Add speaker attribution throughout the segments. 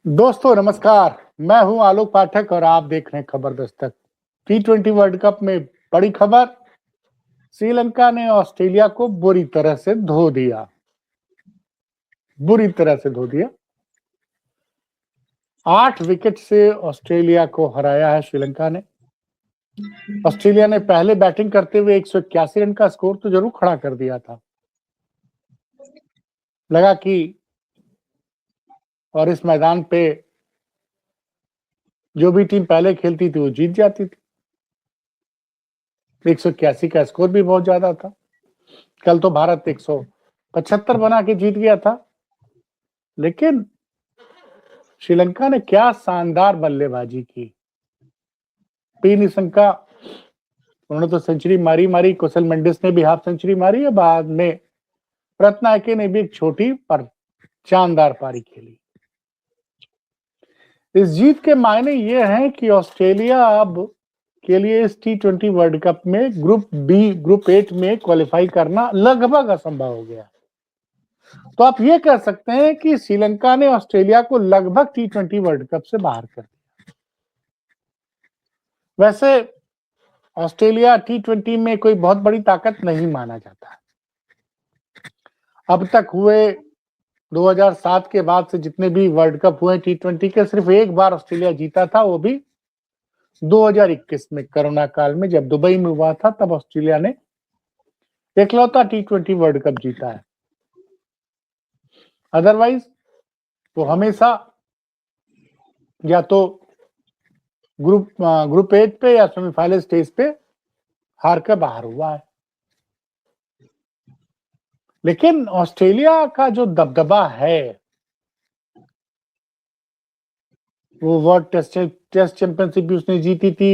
Speaker 1: दोस्तों नमस्कार। मैं हूं आलोक पाठक और आप देख रहे हैं खबर दस्तक। T20 वर्ल्ड कप में बड़ी खबर, श्रीलंका ने ऑस्ट्रेलिया को बुरी तरह से धो दिया। 8 विकेट से ऑस्ट्रेलिया को हराया है श्रीलंका ने। ऑस्ट्रेलिया ने पहले बैटिंग करते हुए 181 रन का स्कोर तो जरूर खड़ा कर दिया था। लगा कि और इस मैदान पे जो भी टीम पहले खेलती थी वो जीत जाती थी। 181 का स्कोर भी बहुत ज्यादा था। कल तो भारत 175 बना के जीत गया था, लेकिन श्रीलंका ने क्या शानदार बल्लेबाजी की। पी निशंका, उन्होंने तो सेंचुरी मारी। कुशल मेंडिस ने भी हाफ सेंचुरी मारी है। बाद में रत्नायके ने भी एक छोटी पर शानदार पारी खेली। इस जीत के मायने ये हैं कि ऑस्ट्रेलिया अब के लिए इस T20 वर्ल्ड कप में ग्रुप 8 में क्वालिफाई करना लगभग असंभव हो गया। तो आप ये कह सकते हैं कि श्रीलंका ने ऑस्ट्रेलिया को लगभग T20 वर्ल्ड कप से बाहर कर दिया। वैसे ऑस्ट्रेलिया T20 में कोई बहुत बड़ी ताकत नहीं माना जाता। अब तक हुए 2007 के बाद से जितने भी वर्ल्ड कप हुए T20 के, सिर्फ एक बार ऑस्ट्रेलिया जीता था, वो भी 2021 में कोरोना काल में जब दुबई में हुआ था, तब ऑस्ट्रेलिया ने इकलौता T20 वर्ल्ड कप जीता है। अदरवाइज वो हमेशा या तो ग्रुप 8 पे या सेमीफाइनल स्टेज पे हार कर बाहर हुआ है। लेकिन ऑस्ट्रेलिया का जो दबदबा है वो वर्ल्ड टेस्ट चैंपियनशिप भी उसने जीती थी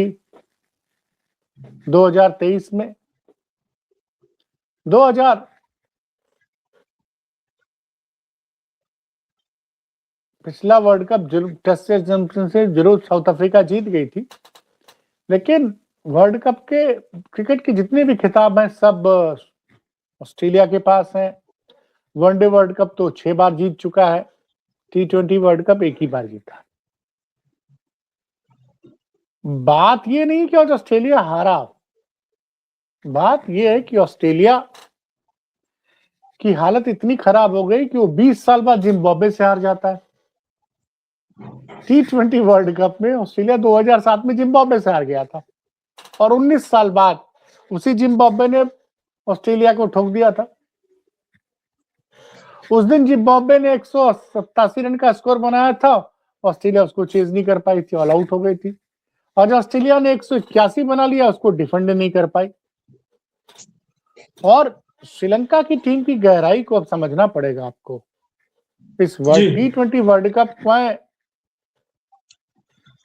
Speaker 1: 2023 में। 2000 पिछला वर्ल्ड कप टेस्ट चैंपियनशिप जरूर साउथ अफ्रीका जीत गई थी, लेकिन वर्ल्ड कप के क्रिकेट के जितने भी खिताब हैं सब ऑस्ट्रेलिया के पास हैं। वनडे वर्ल्ड कप तो 6 बार जीत चुका है। T20 वर्ल्ड कप एक ही बार जीता। बात ये नहीं कि आज ऑस्ट्रेलिया हारा, बात ये है कि ऑस्ट्रेलिया की हालत इतनी खराब हो गई कि वो 20 साल बाद जिम्बाब्वे से हार जाता है। T20 वर्ल्ड कप में ऑस्ट्रेलिया 2007 में जिम्बाब्वे से हार गया था और 19 साल बाद उसी जिम्बाब्वे ने ऑस्ट्रेलिया को ठोक दिया था। उस दिन जिम्बाब्वे ने 187 रन का स्कोर बनाया था, ऑस्ट्रेलिया उसको चेज नहीं कर पाई थी, ऑल आउट हो गई थी। और ऑस्ट्रेलिया ने 181 बना लिया, उसको डिफेंड नहीं कर पाई। और श्रीलंका की टीम की गहराई को अब समझना पड़ेगा आपको। इस T20 वर्ल्ड कप में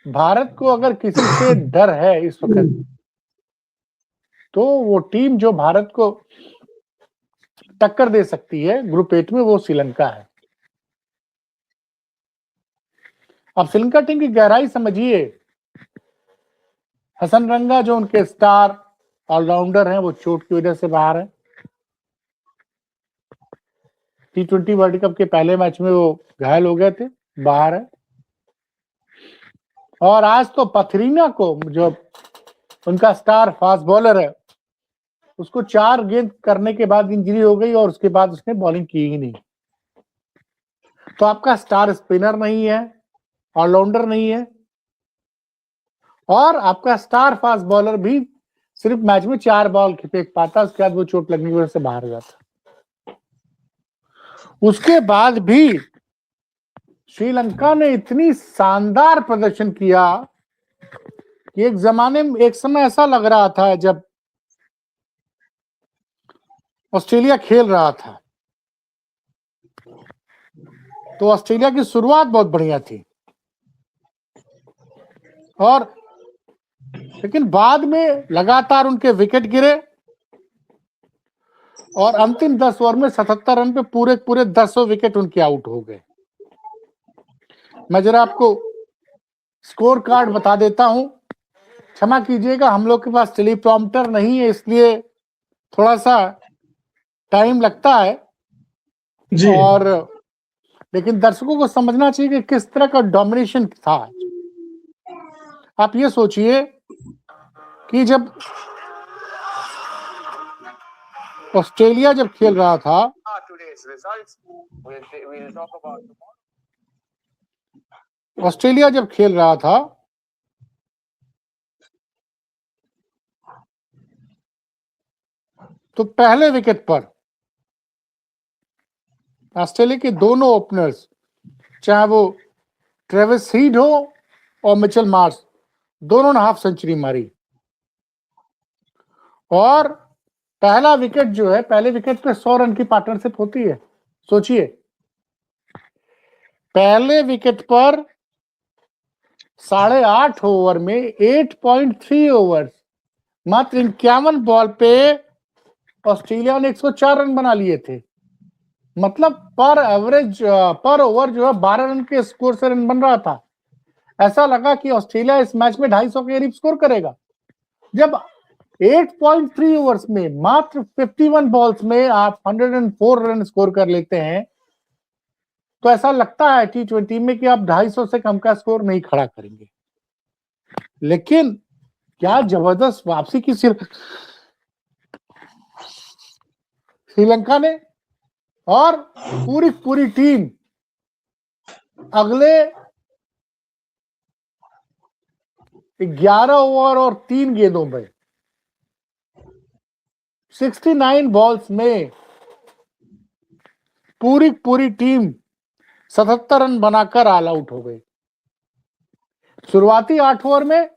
Speaker 1: भारत को अगर किसी से डर है इस वक्त, तो वो टीम जो भारत को टक्कर दे सकती है ग्रुप 8 में, वो श्रीलंका है। अब श्रीलंका टीम की गहराई समझिए। हसनरंगा जो उनके स्टार ऑलराउंडर हैं, वो चोट की वजह से बाहर है। T20 वर्ल्ड कप के पहले मैच में वो घायल हो गए थे, बाहर है। और आज तो पथरीना को, जो उनका स्टार फास्ट बॉलर है, उसको 4 गेंद करने के बाद इंजरी हो गई और उसके बाद उसने बॉलिंग की ही नहीं। तो आपका स्टार स्पिनर नहीं है, ऑलराउंडर नहीं है, और आपका स्टार फास्ट बॉलर भी सिर्फ मैच में 4 बॉल फेंक पाता, उसके बाद वो चोट लगने की वजह से बाहर हो जाता। उसके बाद भी श्रीलंका ने इतनी शानदार प्रदर्शन किया कि एक समय ऐसा लग रहा था जब ऑस्ट्रेलिया खेल रहा था, तो ऑस्ट्रेलिया की शुरुआत बहुत बढ़िया थी, और लेकिन बाद में लगातार उनके विकेट गिरे और अंतिम 10 ओवर में 77 रन पे पूरे 10 विकेट उनके आउट हो गए। मैं जरा आपको स्कोर कार्ड बता देता हूं। क्षमा कीजिएगा, हम लोग के पास टेलीप्रॉम्प्टर नहीं है, इसलिए थोड़ा सा टाइम लगता है। और लेकिन दर्शकों को समझना चाहिए कि किस तरह का डोमिनेशन था। आप ये सोचिए कि जब ऑस्ट्रेलिया जब खेल रहा था, ऑस्ट्रेलिया जब खेल रहा था तो पहले विकेट पर ऑस्ट्रेलिया के दोनों ओपनर्स, चाहे वो ट्रेविस हीड हो और मिचेल मार्श, दोनों ने हाफ सेंचुरी मारी। और पहला विकेट जो है, पहले विकेट पे 100 रन की पार्टनरशिप होती है। सोचिए, पहले विकेट पर 8.5 ओवर में 8.3 ओवर, मात्र 51 बॉल पे ऑस्ट्रेलिया ने 104 रन बना लिए थे। मतलब पर एवरेज पर ओवर जो है 12 रन के स्कोर से रन बन रहा था। ऐसा लगा कि ऑस्ट्रेलिया इस मैच में 250 के करीब स्कोर करेगा। जब 8.3 ओवर्स में मात्र 51 बॉल्स में आप 104 रन स्कोर कर लेते हैं, तो ऐसा लगता है T20 में कि आप 250 से कम का स्कोर नहीं खड़ा करेंगे। लेकिन क्या जबरदस्त वापसी की श्रीलंका ने, और पूरी टीम अगले 11 ओवर और 3 गेंदों में 69 बॉल्स में पूरी टीम 77 रन बनाकर ऑल आउट हो गई। शुरुआती 8 ओवर में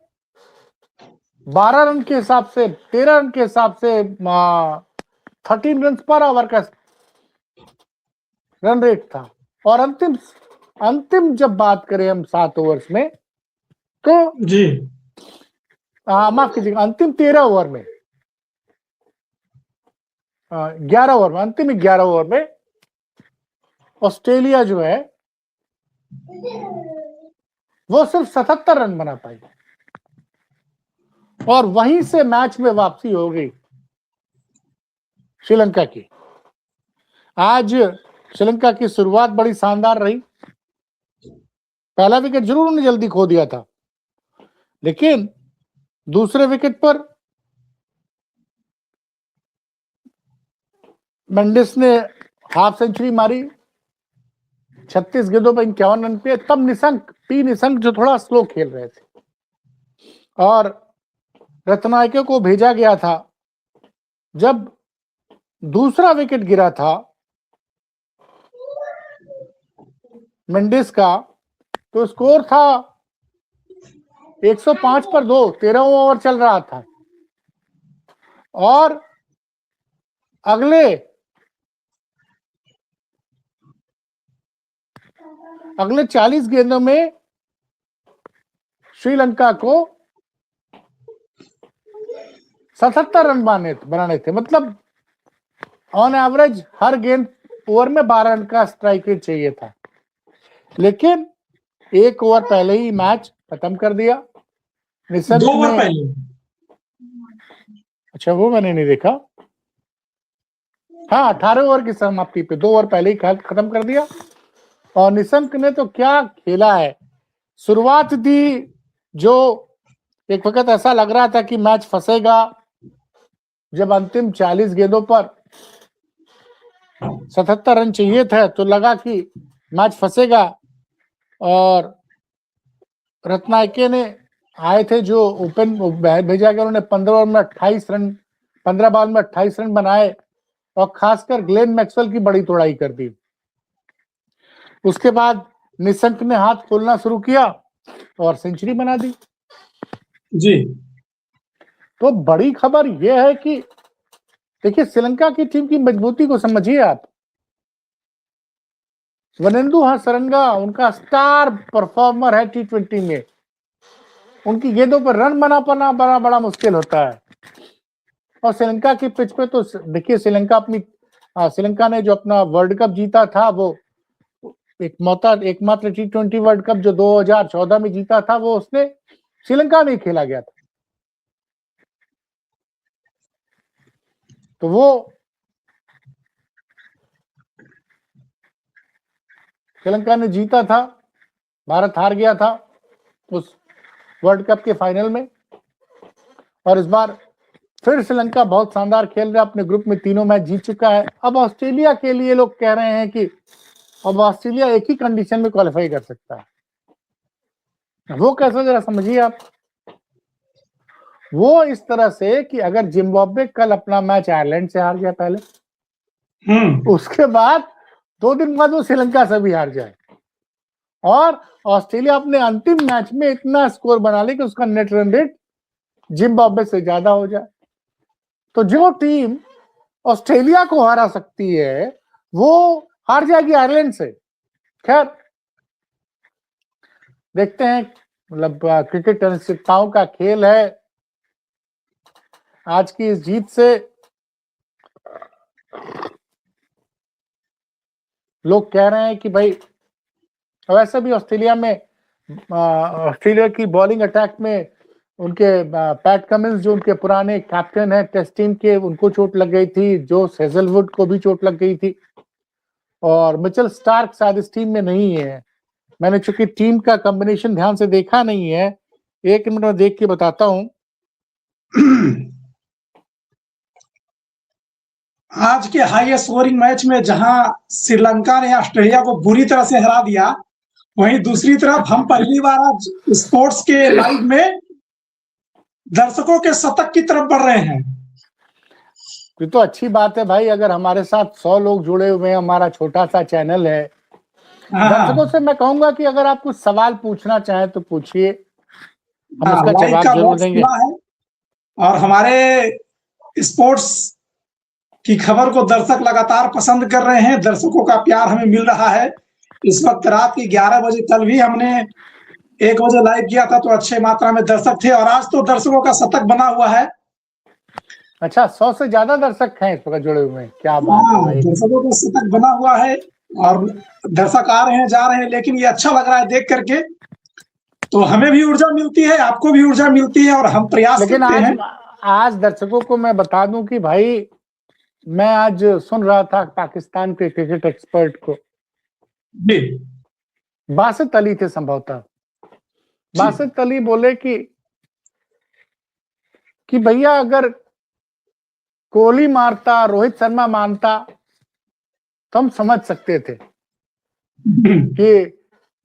Speaker 1: 12 रन के हिसाब से, 13 रन के हिसाब से 13 रन पर ओवर का रन रेट था। और अंतिम जब बात करें हम 7 ओवर्स में, तो
Speaker 2: जी
Speaker 1: माफ कीजिएगा, अंतिम 13 ओवर में, 11 ओवर में, अंतिम 11 ओवर में ऑस्ट्रेलिया जो है वो सिर्फ 77 रन बना पाई और वहीं से मैच में वापसी हो गई श्रीलंका की। आज श्रीलंका की शुरुआत बड़ी शानदार रही। पहला विकेट जरूर उन्होंने जल्दी खो दिया था, लेकिन दूसरे विकेट पर मेंडिस ने हाफ सेंचुरी मारी 36 गेंदों पर 51 रन पे। तब निशंक जो थोड़ा स्लो खेल रहे थे और रत्नायके को भेजा गया था। जब दूसरा विकेट गिरा था मेंडिस का, तो स्कोर था 105 पर 2, 13वां ओवर चल रहा था और अगले 40 गेंदों में श्रीलंका को 77 रन बनाने थे। मतलब ऑन एवरेज हर गेंद ओवर में 12 रन का स्ट्राइक रेट चाहिए था, लेकिन 1 ओवर पहले ही मैच खत्म कर दिया।
Speaker 2: 2 ओवर पहले।
Speaker 1: अच्छा, वो मैंने नहीं देखा। हाँ, 18 ओवर की समाप्ति पे 2 ओवर पहले ही खत्म कर दिया। और निशंक ने तो क्या खेला है। शुरुआत थी जो एक वक्त ऐसा लग रहा था कि मैच फंसेगा, जब अंतिम 40 गेंदों पर 77 रन चाहिए थे तो लगा कि मैच फंसेगा। और रत्नायके ने आए थे जो ओपन भेजा गया, उन्होंने 15 ओवर में 28 रन, 15 बॉल में 28 रन बनाए और खासकर ग्लेन मैक्सवेल की बड़ी तोड़ाई कर दी। उसके बाद निशंक ने हाथ खोलना शुरू किया और सेंचुरी बना दी।
Speaker 2: जी
Speaker 1: तो बड़ी खबर यह है कि देखिए, श्रीलंका की टीम की मजबूती को समझिए आप। वनेंदु हसरंगा उनका स्टार परफॉर्मर है T20 में। उनकी गेंदों पर रन बना पाना बड़ा मुश्किल होता है। और श्रीलंका की पिच पे तो देखिए, श्रीलंका ने जो अपना वर्ल्ड कप जीता था, वो एकमात्र T20 वर्ल्ड कप जो 2014 में जीता था, वो उसने श्रीलंका में ही खेला गया था। तो वो श्रीलंका ने जीता था, भारत हार गया था उस वर्ल्ड कप के फाइनल में। और इस बार फिर श्रीलंका बहुत शानदार खेल रहा है, अपने ग्रुप में तीनों मैच जीत चुका है। अब ऑस्ट्रेलिया के लिए लोग कह रहे हैं कि अब ऑस्ट्रेलिया एक ही कंडीशन में क्वालिफाई कर सकता है। वो कैसे, जरा समझिए आप। वो इस तरह से कि अगर जिम्बाब्वे कल अपना मैच आयरलैंड से हार गया पहले, उसके बाद 2 दिन बाद वो श्रीलंका से भी हार जाए और ऑस्ट्रेलिया अपने अंतिम मैच में इतना स्कोर बना ले कि उसका नेट रन रेट जिम्बाब्वे से ज्यादा हो जाए, तो जो टीम ऑस्ट्रेलिया को हरा सकती है वो हार जाएगी आयरलैंड से। खैर देखते हैं, मतलब क्रिकेट अनिश्चितताओं का खेल है। आज की इस जीत से लोग कह रहे हैं कि भाई वैसे भी ऑस्ट्रेलिया में ऑस्ट्रेलिया की बॉलिंग अटैक में उनके पैट कमिंस जो उनके पुराने कैप्टन हैं टेस्ट टीम के, उनको चोट लग गई थी, जोश हेजलवुड को भी चोट लग गई थी और मिचेल स्टार्क शायद इस टीम में नहीं है। मैंने चूंकि टीम का कॉम्बिनेशन ध्यान से देखा नहीं है, 1 मिनट में देख के बताता हूं।
Speaker 2: आज के हाईएस्ट स्कोरिंग मैच में जहां श्रीलंका ने ऑस्ट्रेलिया को बुरी तरह से हरा दिया, वहीं दूसरी तरफ हम पहली बार आज स्पोर्ट्स के लाइव में दर्शकों के शतक की तरफ बढ़ रहे हैं।
Speaker 1: ये तो अच्छी बात है भाई। अगर हमारे साथ 100 लोग जुड़े हुए हैं, हमारा छोटा सा चैनल है, दर्शकों से मैं कहूंगा कि अगर आप कुछ सवाल पूछना चाहें तो पूछिए, हम उसका जवाब जरूर देंगे।
Speaker 2: और हमारे स्पोर्ट्स की खबर को दर्शक लगातार पसंद कर रहे हैं, दर्शकों का प्यार हमें मिल रहा है। इस वक्त रात के 11 बजे, कल भी हमने 1 बजे लाइव किया था तो अच्छे मात्रा में दर्शक थे और आज तो दर्शकों का शतक बना हुआ है।
Speaker 1: अच्छा, 100 से ज्यादा दर्शक हैं इस वक्त जुड़े हुए हैं, क्या बात है भाई।
Speaker 2: दर्शकों का शतक बना हुआ है और दर्शक आ रहे हैं, जा रहे हैं, लेकिन ये अच्छा लग रहा है देख करके। तो हमें भी ऊर्जा मिलती है, आपको भी ऊर्जा मिलती है और हम प्रयास करते हैं।
Speaker 1: आज दर्शकों को मैं बता दूं कि भाई मैं आज सुन रहा था पाकिस्तान के क्रिकेट एक्सपर्ट को, बासित अली थे संभवतः। बासित अली बोले कि भैया अगर कोहली मारता, रोहित शर्मा मारता तो हम समझ सकते थे कि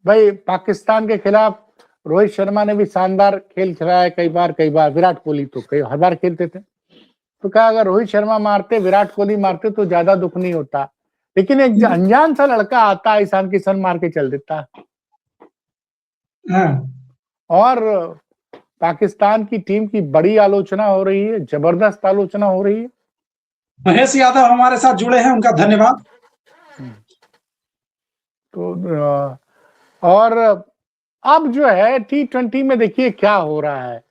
Speaker 1: भाई पाकिस्तान के खिलाफ रोहित शर्मा ने भी शानदार खेल खिलाया है कई बार, विराट कोहली तो हर बार खेलते थे। तो कहा अगर रोहित शर्मा मारते, विराट कोहली मारते तो ज्यादा दुख नहीं होता, लेकिन एक अनजान सा लड़का आता है, ईशान किशन मार के चल देता है। और पाकिस्तान की टीम की बड़ी आलोचना हो रही है, जबरदस्त आलोचना हो रही है।
Speaker 2: महेश यादव हमारे साथ जुड़े हैं, उनका धन्यवाद।
Speaker 1: तो और अब जो है T20 में देखिए क्या हो रहा है।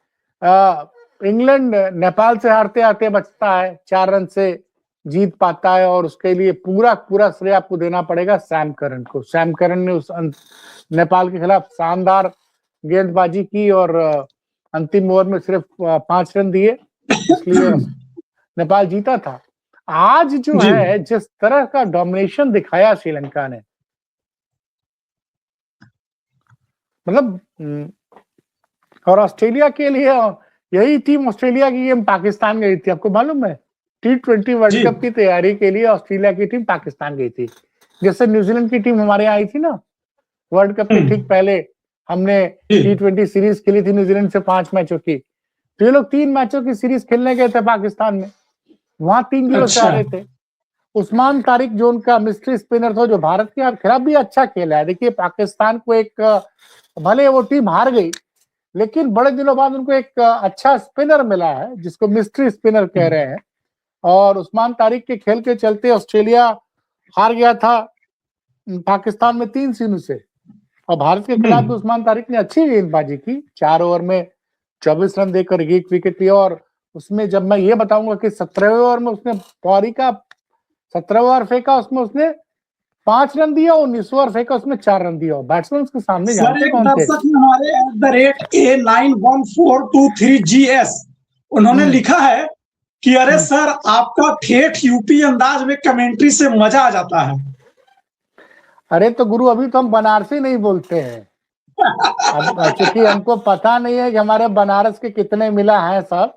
Speaker 1: इंग्लैंड नेपाल से हारते हारते बचता है, 4 रन से जीत पाता है और उसके लिए पूरा श्रेय आपको देना पड़ेगा सैम करन को। सैम करन ने उस नेपाल के खिलाफ शानदार गेंदबाजी की और अंतिम ओवर में सिर्फ 5 रन दिए, इसलिए नेपाल जीता था। आज जो है जिस तरह का डोमिनेशन दिखाया श्रीलंका ने, मतलब और ऑस्ट्रेलिया के लिए यही टीम ऑस्ट्रेलिया की गेम पाकिस्तान गई थी, आपको मालूम है। T20 वर्ल्ड कप की तैयारी के लिए ऑस्ट्रेलिया की टीम पाकिस्तान गई थी। जैसे न्यूजीलैंड की टीम हमारे यहाँ आई थी ना वर्ल्ड कप के ठीक पहले, हमने T20 सीरीज खेली थी न्यूजीलैंड से 5 मैचों की। तो ये लोग 3 मैचों की सीरीज खेलने गए थे पाकिस्तान में, वहां 3-0 से हारे थे। उस्मान तारिक जो उनका मिस्ट्री स्पिनर था, जो भारत के खिलाफ भी अच्छा खेला है। देखिए पाकिस्तान को एक, भले वो टीम हार गई लेकिन बड़े दिनों बाद उनको एक अच्छा स्पिनर मिला है जिसको मिस्ट्री स्पिनर कह रहे हैं, और उस्मान तारिक के खेल के चलते ऑस्ट्रेलिया हार गया था पाकिस्तान में 3-0 से। और भारत के खिलाफ भी उस्मान तारिक ने अच्छी गेंदबाजी की, 4 ओवर में 24 रन देकर 1 विकेट लिया। और उसमें जब मैं ये बताऊंगा कि 17वें ओवर में उसने पौरी का 17वां ओवर फेंका, उसमें उसने 5 रन दिया, 19वां ओवर फेंका, उसमें 4 रन दिया। बैट्समैन के सामने जानते कौन थे?
Speaker 2: हमारे @A914223GS उन्होंने लिखा है कि अरे सर आपका ठेठ यूपी अंदाज में कमेंट्री से मजा आ जाता है।
Speaker 1: अरे तो गुरु अभी तो हम बनारसी नहीं बोलते हैं। अब चूंकि हमको पता नहीं है कि हमारे बनारस के कितने मिला है सब,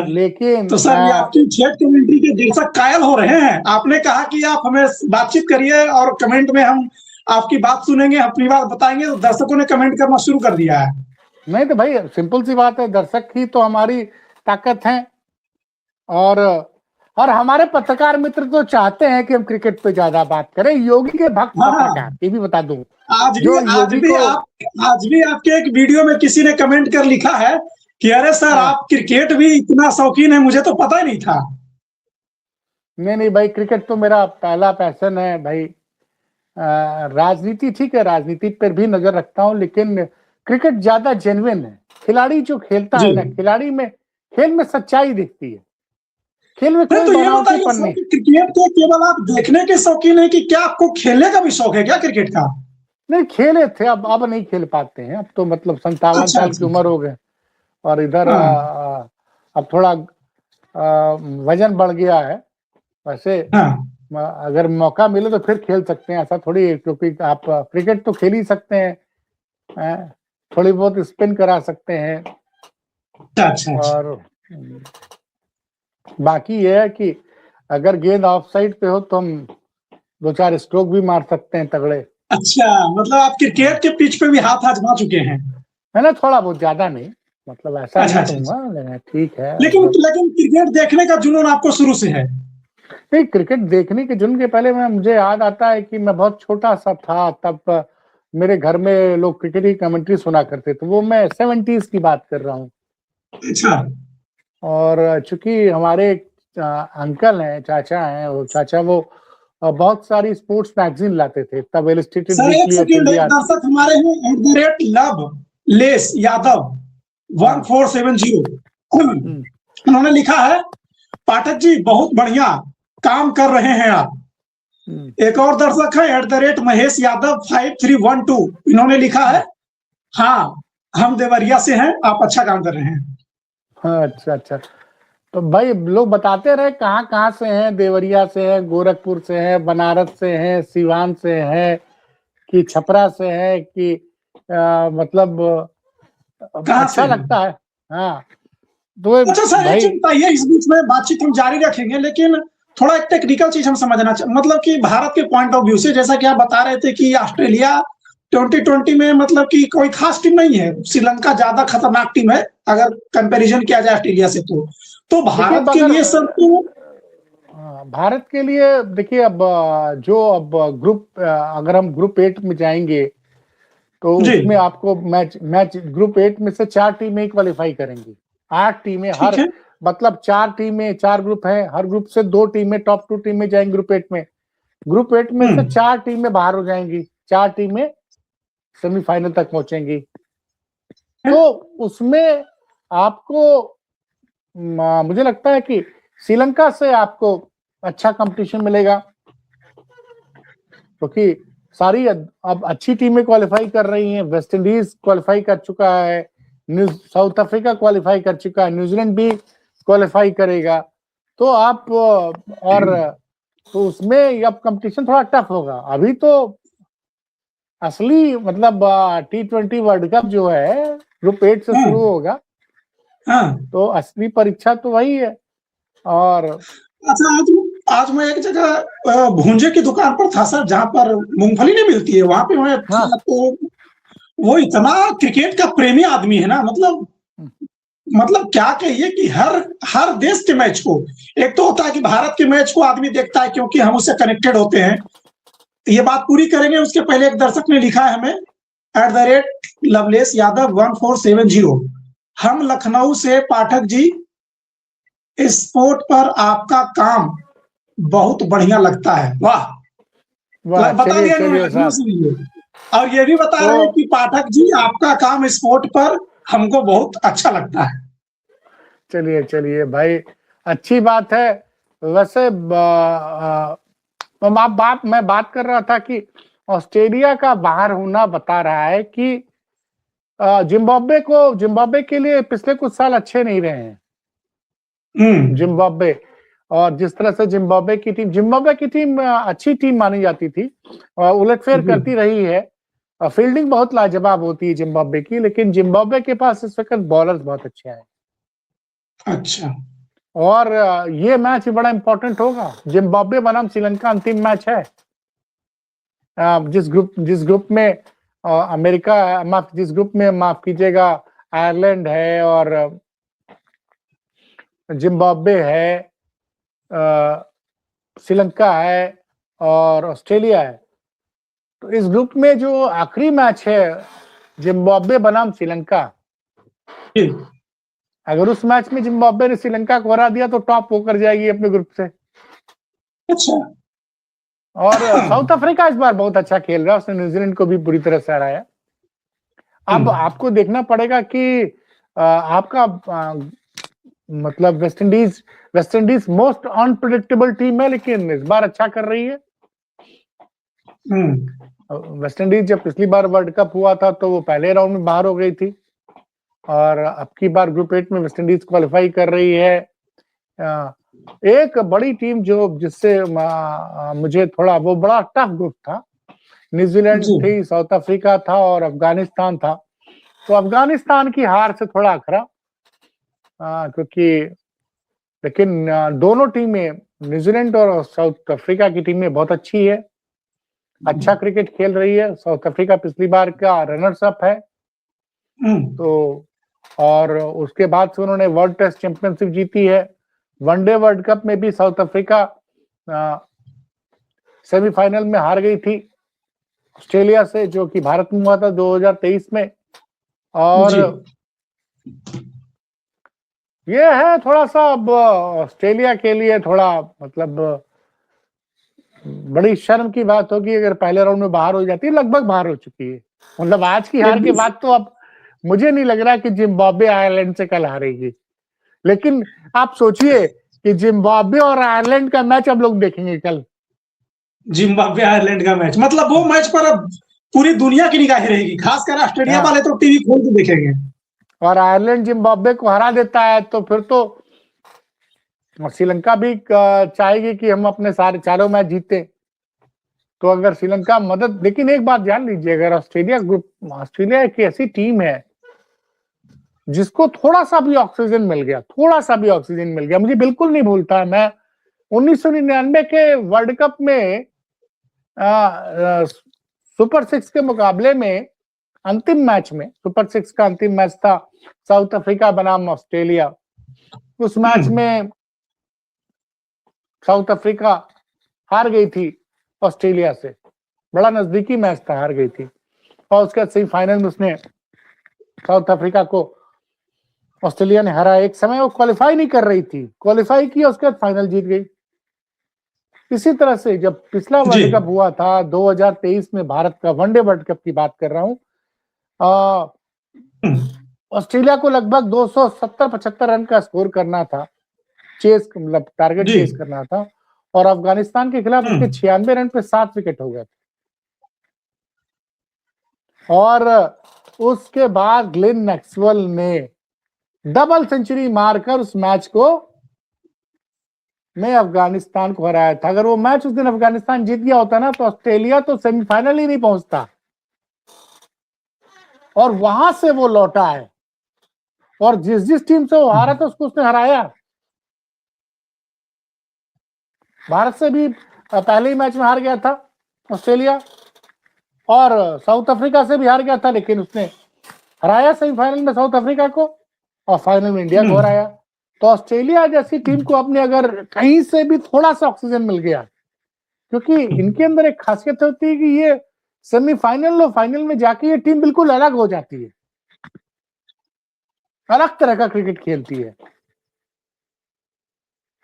Speaker 1: लेकिन
Speaker 2: तो सर ये आपकी ठेठ कमेंट्री के दर्शक कायल हो रहे हैं। आपने कहा कि आप हमें बातचीत करिए और कमेंट में हम आपकी बात सुनेंगे, अपनी बात बताएंगे, तो दर्शकों ने कमेंट करना शुरू कर दिया है।
Speaker 1: नहीं तो भाई सिंपल सी बात है, दर्शक ही तो हमारी ताकत है। और हमारे पत्रकार मित्र तो चाहते हैं कि हम क्रिकेट पे ज्यादा बात करें। योगी के भक्त पत्रकार, ये भी बता दूं, जो योगी को
Speaker 2: आज भी आपके एक वीडियो में किसी ने कमेंट कर लिखा है कि अरे सर आप क्रिकेट भी इतना शौकीन है, मुझे तो पता ही नहीं था।
Speaker 1: नहीं भाई, क्रिकेट तो मेरा पहला पैशन है भाई। राजनीति ठीक है, राजनीति पर भी नजर रखता हूं, लेकिन क्रिकेट ज्यादा जेन्युइन है। खिलाड़ी जो खेलता है ना, खिलाड़ी में खेल में सच्चाई दिखती है, खेल में कोई
Speaker 2: तो ये बताइए सर, क्रिकेट को केवल आप देखने के शौकीन है कि क्या आपको खेलने का भी शौक है क्या क्रिकेट का?
Speaker 1: नहीं, खेले थे, अब नहीं खेल पाते हैं। अब तो मतलब 57 साल की उम्र हो गए, और इधर अब थोड़ा वजन बढ़ गया है। वैसे अगर मौका मिले तो फिर खेल सकते हैं, ऐसा थोड़ी है, क्योंकि आप क्रिकेट तो खेल ही सकते हैं, थोड़ी बहुत स्पिन करा सकते हैं। और बाकी ये है कि अगर गेंद ऑफ साइड पे हो तो हम 2-4 स्ट्रोक भी मार सकते हैं तगड़े।
Speaker 2: अच्छा, मतलब आप क्रिकेट के पिच पे भी हाथ आजमा चुके हैं?
Speaker 1: है ना, थोड़ा बहुत, ज्यादा नहीं, मतलब ऐसा नहीं कहूंगा, ठीक है।
Speaker 2: लेकिन क्रिकेट देखने का जुनून आपको शुरू से है?
Speaker 1: नहीं, क्रिकेट देखने के जुनून के पहले मुझे याद आता है कि मैं बहुत छोटा सा था, तब मेरे घर में लोग क्रिकेट की कमेंट्री सुना करते थे। वो मैं 70s की बात कर रहा हूँ।
Speaker 2: अच्छा।
Speaker 1: और चूंकि हमारे अंकल हैं, चाचा हैं, वो चाचा वो बहुत सारी स्पोर्ट्स मैगजीन लाते थे तब। इलस्ट्रेटेड वीकली
Speaker 2: दर्शक हमारे हैं @लवलेस यादव 1470 उन्होंने लिखा है, पाठक जी बहुत बढ़िया काम कर रहे हैं आप। एक और दर्शक है @महेश यादव 5312 इन्होंने लिखा है, हाँ हम देवरिया से हैं, आप अच्छा काम कर रहे हैं।
Speaker 1: हाँ, अच्छा। तो भाई लोग बताते रहे कहाँ से हैं, देवरिया से है, गोरखपुर से है, बनारस से है, सिवान से है, कि छपरा से है, कि मतलब अच्छा लगता है। हाँ तो
Speaker 2: अच्छा सर, एक चीज बताइए, इस बीच में बातचीत हम जारी रखेंगे, लेकिन थोड़ा एक टेक्निकल चीज हम समझना मतलब कि भारत के पॉइंट ऑफ व्यू से, जैसा कि आप बता रहे थे कि ऑस्ट्रेलिया 2020 में मतलब कि कोई खास टीम नहीं है, श्रीलंका ज्यादा खतरनाक टीम है अगर कंपैरिजन किया जाए ऑस्ट्रेलिया से। तो भारत के लिए सर,
Speaker 1: भारत के लिए देखिए, अब ग्रुप, अगर हम ग्रुप 8 में जाएंगे तो उसमें आपको मैच ग्रुप 8 में से 4 टीमें क्वालिफाई करेंगी। 8 टीमें, हर मतलब 4 टीमें, 4 ग्रुप है, हर ग्रुप से 2 टीमें, टॉप 2 टीमें जाएंगी ग्रुप 8 में। ग्रुप 8 में से 4 टीमें बाहर हो जाएंगी, 4 टीमें सेमीफाइनल तक पहुंचेंगी। तो उसमें आपको मुझे लगता है कि श्रीलंका से आपको अच्छा कंपटीशन मिलेगा, क्योंकि सारी अब अच्छी टीमें क्वालिफाई कर रही हैं। वेस्ट इंडीज क्वालिफाई कर चुका है, साउथ अफ्रीका क्वालिफाई कर चुका है, न्यूजीलैंड भी क्वालिफाई करेगा। तो आप तो उसमें अब कंपटीशन थोड़ा टफ होगा। अभी तो असली मतलब T20 वर्ल्ड कप जो है ग्रुप 8 से शुरू होगा, तो असली परीक्षा तो वही है। और
Speaker 2: अच्छा, आज मैं एक जगह भूंजे की दुकान पर था सर, जहाँ पर मूंगफली नहीं मिलती है, वहां पे मैं तो वो इतना क्रिकेट का प्रेमी आदमी है ना, मतलब क्या कहिए कि हर देश के मैच को, एक तो होता है कि भारत के मैच को आदमी देखता है क्योंकि हम उससे कनेक्टेड होते हैं, तो ये बात पूरी करेंगे। उसके पहले एक दर्शक ने लिखा है हमें @लवलेस यादव 1470, हम लखनऊ से पाठक जी, स्पोर्ट पर आपका काम बहुत बढ़िया लगता है। वाह, बता दिया उन्होंने। और ये भी बता रहे हैं कि पाठक जी आपका काम स्पोर्ट पर हमको बहुत अच्छा लगता है।
Speaker 1: चलिए भाई, अच्छी बात है। वैसे मैं बात कर रहा था कि ऑस्ट्रेलिया का बाहर होना बता रहा है कि जिम्बाब्वे के लिए पिछले कुछ साल अच्छे नहीं रहे हैं। जिम्बाब्वे और जिस तरह से जिम्बाब्वे की टीम अच्छी टीम मानी जाती थी और उलटफेर
Speaker 2: जी।
Speaker 1: करती रही है। फील्डिंग बहुत लाजवाब होती है जिम्बाब्वे की, लेकिन जिम्बाब्वे के पास इस वक्त बॉलर्स बहुत अच्छे हैं
Speaker 2: अच्छा।
Speaker 1: और ये मैच भी बड़ा इंपॉर्टेंट होगा। जिम्बाब्वे बनाम श्रीलंका अंतिम मैच है। जिस ग्रुप में अमेरिका जिस ग्रुप में माफ कीजिएगा आयरलैंड है और जिम्बाब्वे है, श्रीलंका है और ऑस्ट्रेलिया है, तो इस ग्रुप में जो आखिरी मैच है जिम्बाब्वे बनाम श्रीलंका,
Speaker 2: जी।
Speaker 1: अगर उस मैच में जिम्बाब्वे ने श्रीलंका को हरा दिया तो टॉप होकर जाएगी अपने ग्रुप से।
Speaker 2: अच्छा।
Speaker 1: और साउथ अफ्रीका इस बार बहुत अच्छा खेल रहा है, उसने न्यूजीलैंड को भी बुरी तरह से हराया। अब आपको देखना पड़ेगा कि आपका मतलब West Indies most unpredictable team है, लेकिन इस बार अच्छा कर रही है। वेस्ट इंडीज जब पिछली बार वर्ल्ड कप हुआ था तो वो पहले राउंड में बाहर हो गई थी और अब की बार ग्रुप 8 में वेस्ट इंडीज क्वालिफाई कर रही है। एक बड़ी टीम जिससे मुझे थोड़ा वो बड़ा टफ ग्रुप था, न्यूजीलैंड
Speaker 2: जी।
Speaker 1: थी, साउथ अफ्रीका था और अफगानिस्तान था। तो अफगानिस्तान की हार से थोड़ा अखरा, क्योंकि लेकिन दोनों टीमें, न्यूजीलैंड और साउथ अफ्रीका की टीमें बहुत अच्छी है, अच्छा क्रिकेट खेल रही है। साउथ अफ्रीका पिछली बार का रनर्स अप है, तो और उसके बाद से उन्होंने वर्ल्ड टेस्ट चैंपियनशिप जीती है। वनडे वर्ल्ड कप में भी साउथ अफ्रीका सेमीफाइनल में हार गई थी ऑस्ट्रेलिया से, जो कि भारत में हुआ था 2023 में। और ये है थोड़ा सा अब ऑस्ट्रेलिया के लिए थोड़ा मतलब बड़ी शर्म की बात होगी अगर पहले राउंड में बाहर हो जाती है। लगभग बाहर हो चुकी है, मतलब आज की हार के बाद तो अब मुझे नहीं लग रहा कि जिम्बाब्वे आयरलैंड से कल हारेगी। लेकिन आप सोचिए कि जिम्बाब्वे और आयरलैंड का मैच हम लोग देखेंगे कल।
Speaker 2: जिम्बाब्वे आयरलैंड का मैच, मतलब वो मैच पर अब पूरी दुनिया की निगाहें रहेगी, खासकर ऑस्ट्रेलिया वाले तो टीवी खोल के देखेंगे। और
Speaker 1: आयरलैंड जिम्बाब्वे को हरा देता है तो फिर तो श्रीलंका भी चाहेगी कि हम अपने सारे चारों मैच जीते। तो अगर श्रीलंका मदद, लेकिन एक बात जान लीजिए, अगर ऑस्ट्रेलिया एक ऐसी टीम है जिसको थोड़ा सा भी ऑक्सीजन मिल गया, मुझे बिल्कुल नहीं भूलता है, मैं 1999 के वर्ल्ड कप में सुपर 6 के मुकाबले में अंतिम मैच में, सुपर 6 का अंतिम मैच था साउथ अफ्रीका बनाम ऑस्ट्रेलिया। उस मैच में साउथ अफ्रीका हार गई थी ऑस्ट्रेलिया से, बड़ा नजदीकी मैच था, हार गई थी। और उसके बाद सेमीफाइनल में उसने साउथ अफ्रीका को ऑस्ट्रेलिया ने हरा। एक समय वो क्वालिफाई नहीं कर रही थी, क्वालिफाई किया, उसके बाद फाइनल जीत गई। इसी तरह से जब पिछला वर्ल्ड कप हुआ था 2023 में, भारत का वनडे वर्ल्ड कप की बात कर रहा हूं, ऑस्ट्रेलिया को लगभग 270-75 रन का स्कोर करना था, चेस मतलब टारगेट चेस करना था, और अफगानिस्तान के खिलाफ उसके 96 रन पे 7 विकेट हो गए थे। और उसके बाद ग्लेन मैक्सवेल ने डबल सेंचुरी मारकर उस मैच को में अफगानिस्तान को हराया था। अगर वो मैच उस दिन अफगानिस्तान जीत गया होता ना तो ऑस्ट्रेलिया तो सेमीफाइनल ही नहीं पहुंचता, और वहां से वो लौटा है और जिस टीम से वो हारा था उसको उसने हराया। भारत से भी पहले ही मैच में हार गया था ऑस्ट्रेलिया, और साउथ अफ्रीका से भी हार गया था, लेकिन उसने हराया सेमीफाइनल में साउथ अफ्रीका को और फाइनल में इंडिया को हराया। तो ऑस्ट्रेलिया जैसी टीम को अपने अगर कहीं से भी थोड़ा सा ऑक्सीजन मिल गया, क्योंकि इनके अंदर एक खासियत होती है कि ये सेमीफाइनल और फाइनल में जाके ये टीम बिल्कुल अलग हो जाती है, अलग तरह का क्रिकेट खेलती है।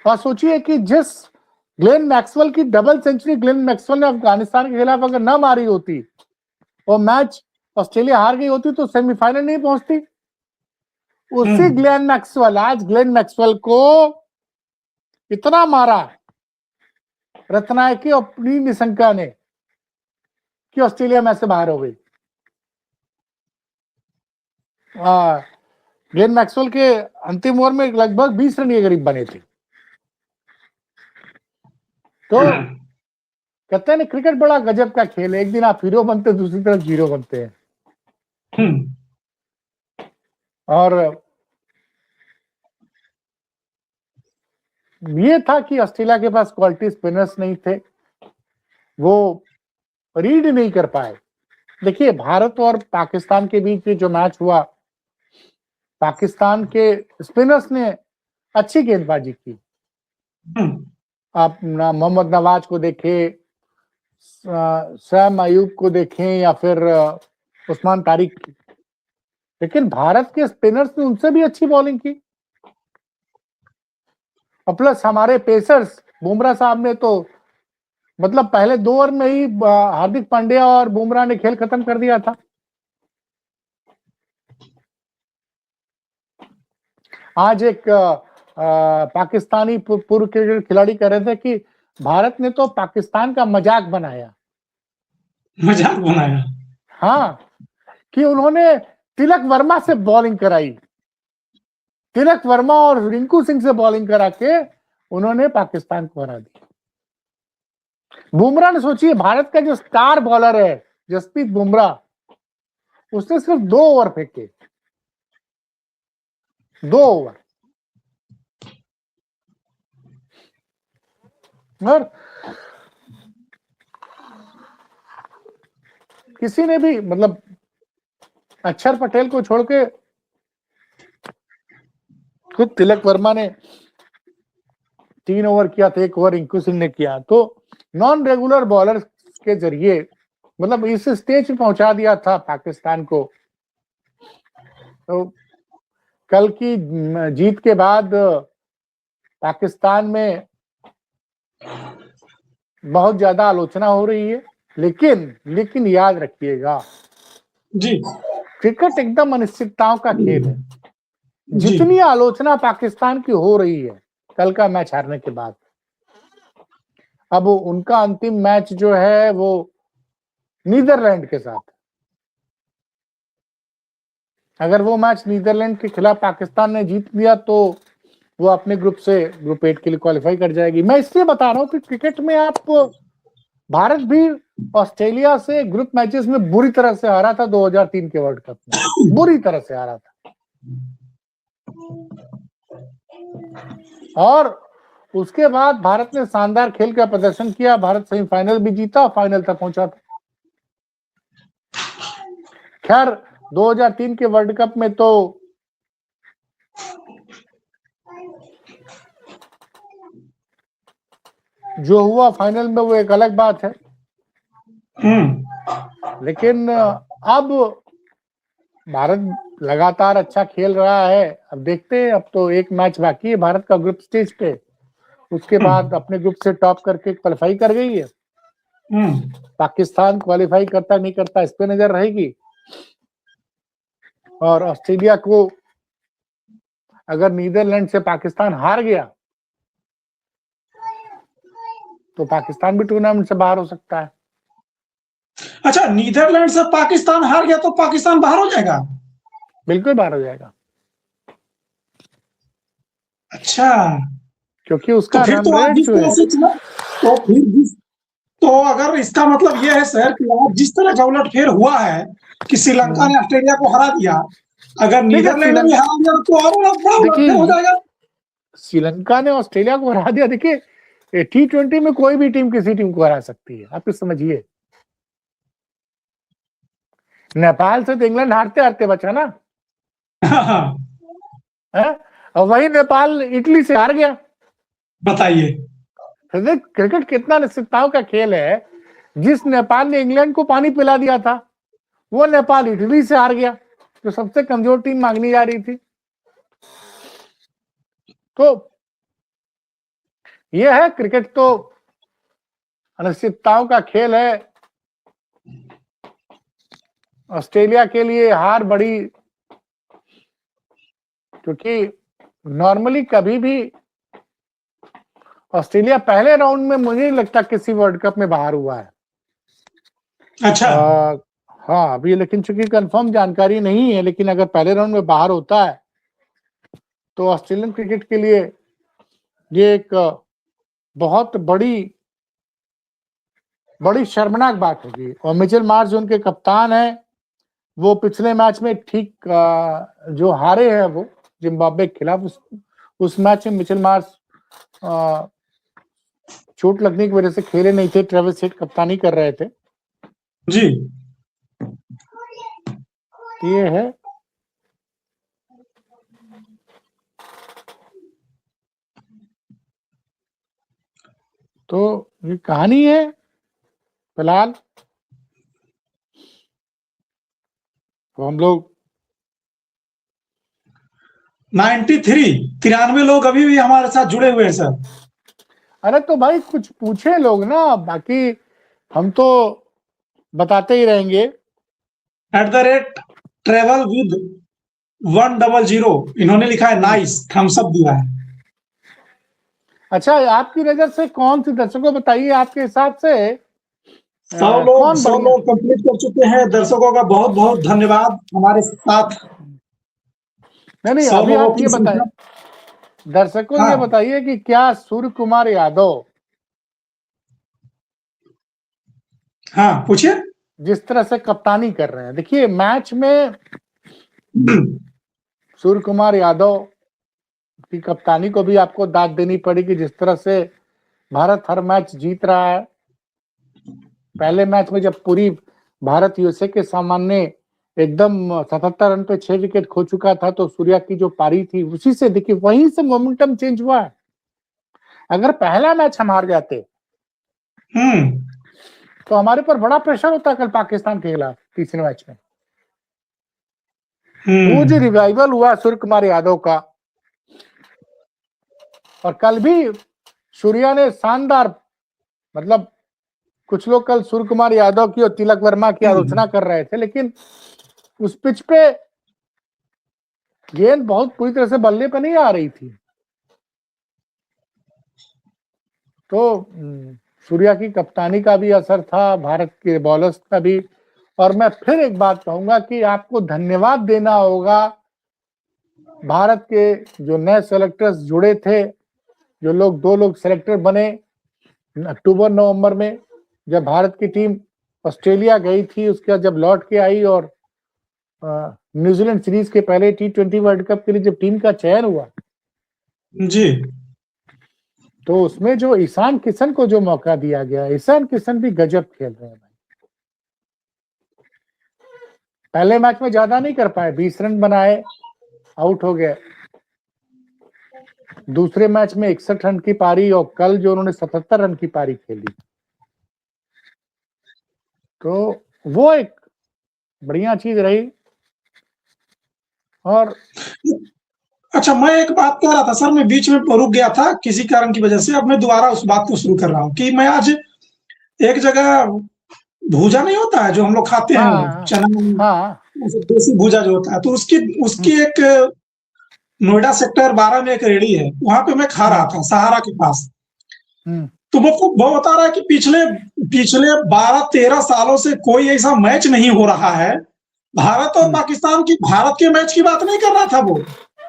Speaker 1: और सोचिए कि जिस ग्लेन मैक्सवेल की डबल सेंचुरी ग्लेन मैक्सवेल ने अफगानिस्तान के खिलाफ अगर ना मारी होती और मैच ऑस्ट्रेलिया हार गई होती तो सेमीफाइनल नहीं पहुंचती। उसी ग्लेन मैक्सवेल, आज ग्लेन मैक्सवेल को इतना मारा रत्नायकी और प्री निशंका ने कि ऑस्ट्रेलिया मैच से बाहर हो गई। ग्लेन मैक्सवेल के अंतिम ओवर में लगभग 20 रन के करीब बने थे। तो कहते हैं ना, क्रिकेट बड़ा गजब का खेल है, एक दिन आप हीरो बनते, दूसरी तरफ जीरो बनते हैं। और ये था कि ऑस्ट्रेलिया के पास क्वालिटी स्पिनर्स नहीं थे, वो रीड नहीं कर पाए। देखिए, भारत और पाकिस्तान के बीच में जो मैच हुआ, पाकिस्तान के स्पिनर्स ने अच्छी गेंदबाजी की। आप मोहम्मद नवाज को देखें, शैम अयूब को देखें, या फिर उस्मान तारिक की, लेकिन भारत के स्पिनर्स ने उनसे भी अच्छी बॉलिंग की। और प्लस हमारे पेसर्स, बुमराह साहब ने तो मतलब पहले 2 ओवर में ही हार्दिक पांड्या और बुमराह ने खेल खत्म कर दिया था। आज एक पाकिस्तानी पूर्व क्रिकेट खिलाड़ी कह रहे थे कि भारत ने तो पाकिस्तान का मजाक बनाया। हाँ, कि उन्होंने तिलक वर्मा से बॉलिंग कराई, तिलक वर्मा और रिंकू सिंह से बॉलिंग करा के उन्होंने पाकिस्तान को हरा दिया। बुमराह ने, सोचिए, भारत का जो स्टार बॉलर है जसप्रीत बुमराह, उसने सिर्फ 2 ओवर फेंके, 2 ओवर। और किसी ने भी, मतलब अक्षर पटेल को छोड़ के खुद तिलक वर्मा ने 3 ओवर किया था, 1 ओवर रिंकू सिंह ने किया। तो नॉन रेगुलर बॉलर के जरिए मतलब इस स्टेज में पहुंचा दिया था पाकिस्तान को। तो कल की जीत के बाद पाकिस्तान में बहुत ज्यादा आलोचना हो रही है, लेकिन याद रखिएगा
Speaker 2: जी,
Speaker 1: क्रिकेट एकदम अनिश्चितताओं का खेल है। जितनी आलोचना पाकिस्तान की हो रही है कल का मैच हारने के बाद, अब उनका अंतिम मैच जो है वो नीदरलैंड के साथ, अगर वो मैच नीदरलैंड के खिलाफ पाकिस्तान ने जीत लिया तो वो अपने ग्रुप से ग्रुप 8 के लिए क्वालिफाई कर जाएगी। मैं इसलिए बता रहा हूं कि क्रिकेट में आप, भारत भी ऑस्ट्रेलिया से ग्रुप मैचेस में बुरी तरह से हारा था 2003 के वर्ल्ड कप में, बुरी तरह से हारा था। और उसके बाद भारत ने शानदार खेल का प्रदर्शन किया, भारत सेमीफाइनल भी जीता, फाइनल तक पहुंचा था। खैर 2003 के वर्ल्ड कप में तो जो हुआ फाइनल में वो एक अलग बात है, लेकिन अब भारत लगातार अच्छा खेल रहा है। अब देखते हैं, अब तो एक मैच बाकी है भारत का ग्रुप स्टेज पे, उसके बाद अपने ग्रुप से टॉप करके क्वालिफाई कर गई है। पाकिस्तान क्वालिफाई करता नहीं करता इस पे नजर रहेगी। और ऑस्ट्रेलिया को, अगर नीदरलैंड से पाकिस्तान हार गया तो पाकिस्तान भी टूर्नामेंट से बाहर हो सकता है।
Speaker 2: अच्छा, नीदरलैंड से पाकिस्तान हार गया तो पाकिस्तान बाहर हो जाएगा?
Speaker 1: बिल्कुल बाहर हो जाएगा।
Speaker 2: अच्छा,
Speaker 1: क्योंकि उसका
Speaker 2: तो फिर तो आज जिस तरह से तो अगर इसका मतलब यह है सर कि आज जिस तरह का उलटफेर हुआ है कि श्रीलंका ने ऑस्ट्रेलिया को हरा दिया, अगर नीदरलैंड ने हरा दिया तो और बड़ा उलटफेर हो जाएगा।
Speaker 1: श्रीलंका ने ऑस्ट्रेलिया को हरा दिया। देखिए, T20 में कोई भी टीम किसी टीम को हरा सकती है, आप समझिए। नेपाल से तो इंग्लैंड हारते हारते बचा ना, और वही नेपाल इटली से हार गया।
Speaker 2: बताइए,
Speaker 1: क्रिकेट कितना अनिश्चितताओं का खेल है। जिस नेपाल ने इंग्लैंड को पानी पिला दिया था, वो नेपाल इटली से हार गया, जो सबसे कमजोर टीम मांगनी जा रही थी। तो यह है, क्रिकेट तो अनिश्चितताओं का खेल है। ऑस्ट्रेलिया के लिए हार बड़ी, क्योंकि नॉर्मली कभी भी ऑस्ट्रेलिया पहले राउंड में, मुझे नहीं लगता किसी वर्ल्ड कप में बाहर हुआ है।
Speaker 2: अच्छा,
Speaker 1: हाँ, अभी लेकिन चूंकि कंफर्म जानकारी नहीं है, लेकिन अगर पहले राउंड में बाहर होता है तो ऑस्ट्रेलियन क्रिकेट के लिए ये एक बहुत बड़ी बड़ी शर्मनाक बात होगी। और मिचेल मार्श जो उनके कप्तान हैं, वो पिछले मैच में ठीक जो हारे हैं वो जिम्बाब्वे के खिलाफ, उस मैच में मिचेल मार्श चोट लगने की वजह से खेले नहीं थे। ट्रेविस हेड कप्तानी कर रहे थे
Speaker 2: जी।
Speaker 1: ये है। तो ये कहानी है फिलहाल। तो हम लोग
Speaker 2: 93 लोग अभी भी हमारे साथ जुड़े हुए हैं सर।
Speaker 1: अरे तो भाई कुछ पूछे लोग ना, बाकी हम तो बताते ही रहेंगे।
Speaker 2: @travel_with_100 इन्होंने लिखा है नाइस, थम्स अप दिया है।
Speaker 1: अच्छा, आपकी नजर से कौन सी, दर्शकों बताइए आपके हिसाब से
Speaker 2: 100 लोग कंप्लीट कर चुके हैं। दर्शकों का बहुत बहुत धन्यवाद हमारे साथ।
Speaker 1: नहीं,
Speaker 2: 100
Speaker 1: अभी
Speaker 2: लोगों
Speaker 1: आप
Speaker 2: की
Speaker 1: ये बताएं,
Speaker 2: संख्या।
Speaker 1: दर्शकों
Speaker 2: हाँ
Speaker 1: ये बताइए कि क्या सूर्य कुमार यादव
Speaker 2: हाँ पूछिए।
Speaker 1: जिस तरह से कप्तानी कर रहे हैं, देखिए मैच में सूर्य कुमार यादव की कप्तानी को भी आपको दाद देनी पड़ेगी। जिस तरह से भारत हर मैच जीत रहा है। पहले मैच में जब पूरी भारत यूएसए के सामने एकदम 77 रन पे 6 विकेट खो चुका था, तो सूर्या की जो पारी थी उसी से देखिए वहीं से मोमेंटम चेंज हुआ है। अगर पहला मैच हम हार जाते तो हमारे पर बड़ा प्रेशर होता कल पाकिस्तान के खिलाफ तीसरे मैच में। वो जो रिवाइवल हुआ सूर्य कुमार यादव का, और कल भी सूर्या ने शानदार, मतलब कुछ लोग कल सूर्य कुमार यादव की और तिलक वर्मा की आलोचना कर रहे थे, लेकिन उस पिच पे गेंद बहुत पूरी तरह से बल्ले पे नहीं आ रही थी। तो सूर्या की कप्तानी का भी असर था, भारत के बॉलर्स का भी। और मैं फिर एक बात कहूंगा कि आपको धन्यवाद देना होगा भारत के जो नए सेलेक्टर्स जुड़े थे, जो लोग 2 लोग सेलेक्टर बने अक्टूबर नवंबर में, जब भारत की टीम ऑस्ट्रेलिया गई थी, उसके बाद जब लौट के आई और न्यूजीलैंड सीरीज के पहले T20 वर्ल्ड कप के लिए जब टीम का चयन हुआ
Speaker 2: जी,
Speaker 1: तो उसमें जो ईशान किशन को जो मौका दिया गया, ईशान किशन भी गजब खेल रहे हैं भाई। पहले मैच में ज्यादा नहीं कर पाए, 20 रन बनाए, आउट हो गए। दूसरे मैच में 61 रन की पारी, और कल जो उन्होंने 77 रन की पारी खेली, तो वो एक बढ़िया चीज रही। और
Speaker 2: अच्छा, मैं एक बात कह रहा था सर, मैं बीच में रुक गया था किसी कारण की वजह से। अब मैं दोबारा उस बात को शुरू कर रहा हूँ कि मैं आज एक जगह भूजा नहीं होता है जो हम लोग खाते हैं, वो चना देसी भूजा जो होता है, तो उसकी एक नोएडा सेक्टर 12 में एक रेडी है, वहां पे मैं खा रहा था सहारा के पास। तो वो बता रहा है कि पिछले पिछले 12-13 सालों से कोई ऐसा मैच नहीं हो रहा है भारत और पाकिस्तान की। भारत के मैच की बात नहीं कर रहा था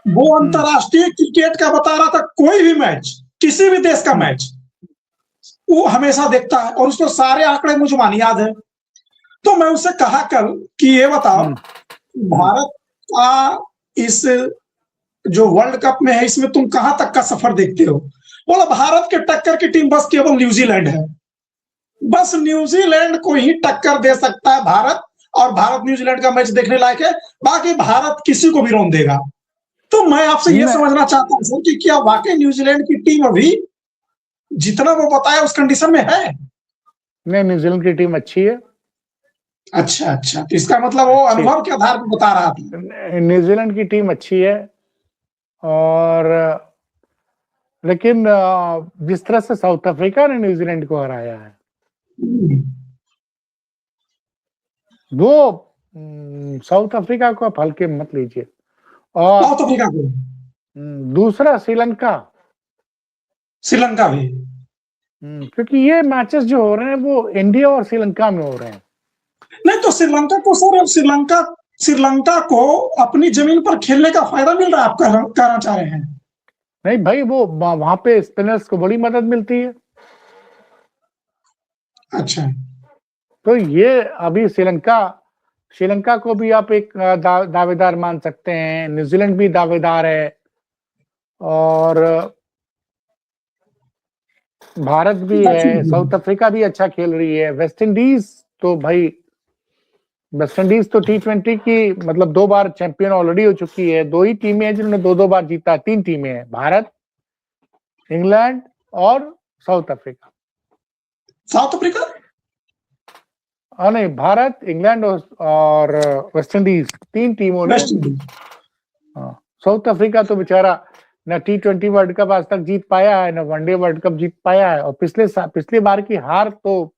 Speaker 2: वो अंतरराष्ट्रीय क्रिकेट का बता रहा था। कोई भी मैच, किसी भी देश का मैच वो हमेशा देखता है और उसको सारे आंकड़े मुझे याद है। तो मैं उससे कहा कल कि ये बताओ, भारत का इस जो वर्ल्ड कप में है, इसमें तुम कहां तक का सफर देखते हो? बोला भारत के टक्कर की टीम बस केवल न्यूजीलैंड है। बस न्यूजीलैंड को ही टक्कर दे सकता है भारत, और भारत न्यूजीलैंड का मैच देखने लायक है, बाकी भारत किसी को भी रौंद देगा। तो मैं आपसे ये समझना चाहता हूं सर कि क्या वाकई न्यूजीलैंड की टीम अभी जितना वो बताया उस कंडीशन में है?
Speaker 1: नहीं, न्यूजीलैंड की टीम अच्छी है।
Speaker 2: अच्छा, तो इसका मतलब वो अनुभव के आधार पर बता रहा था।
Speaker 1: न्यूजीलैंड की टीम अच्छी है, और लेकिन जिस तरह से साउथ अफ्रीका ने न्यूजीलैंड को हराया है, वो साउथ अफ्रीका को आप हल्के मत लीजिए। और
Speaker 2: साउथ अफ्रीका को,
Speaker 1: दूसरा श्रीलंका
Speaker 2: भी,
Speaker 1: क्योंकि ये मैचेस जो हो रहे हैं वो इंडिया और श्रीलंका में हो रहे हैं।
Speaker 2: नहीं तो श्रीलंका को सर, श्रीलंका को अपनी जमीन पर खेलने का फायदा मिल रहा है, आप कहना चाह रहे हैं?
Speaker 1: नहीं भाई, वो वहां पे स्पिनर्स को बड़ी मदद मिलती है।
Speaker 2: अच्छा।
Speaker 1: तो ये अभी श्रीलंका को भी आप एक दावेदार मान सकते हैं, न्यूजीलैंड भी दावेदार है और भारत भी है, साउथ अफ्रीका भी अच्छा खेल रही है, वेस्ट इंडीज तो T20 की मतलब 2 बार चैंपियन ऑलरेडी हो चुकी है। 2 ही टीमें हैं जिन्होंने 2-2 बार जीता, 3 टीमें हैं, भारत, इंग्लैंड और साउथ अफ्रीका।
Speaker 2: South Africa?
Speaker 1: नहीं, भारत, इंग्लैंड और वेस्ट इंडीज 3 टीमों ने। साउथ अफ्रीका तो बेचारा न T20 वर्ल्ड कप आज तक जीत पाया है, न वनडे वर्ल्ड कप जीत पाया है, और पिछली बार की हार तो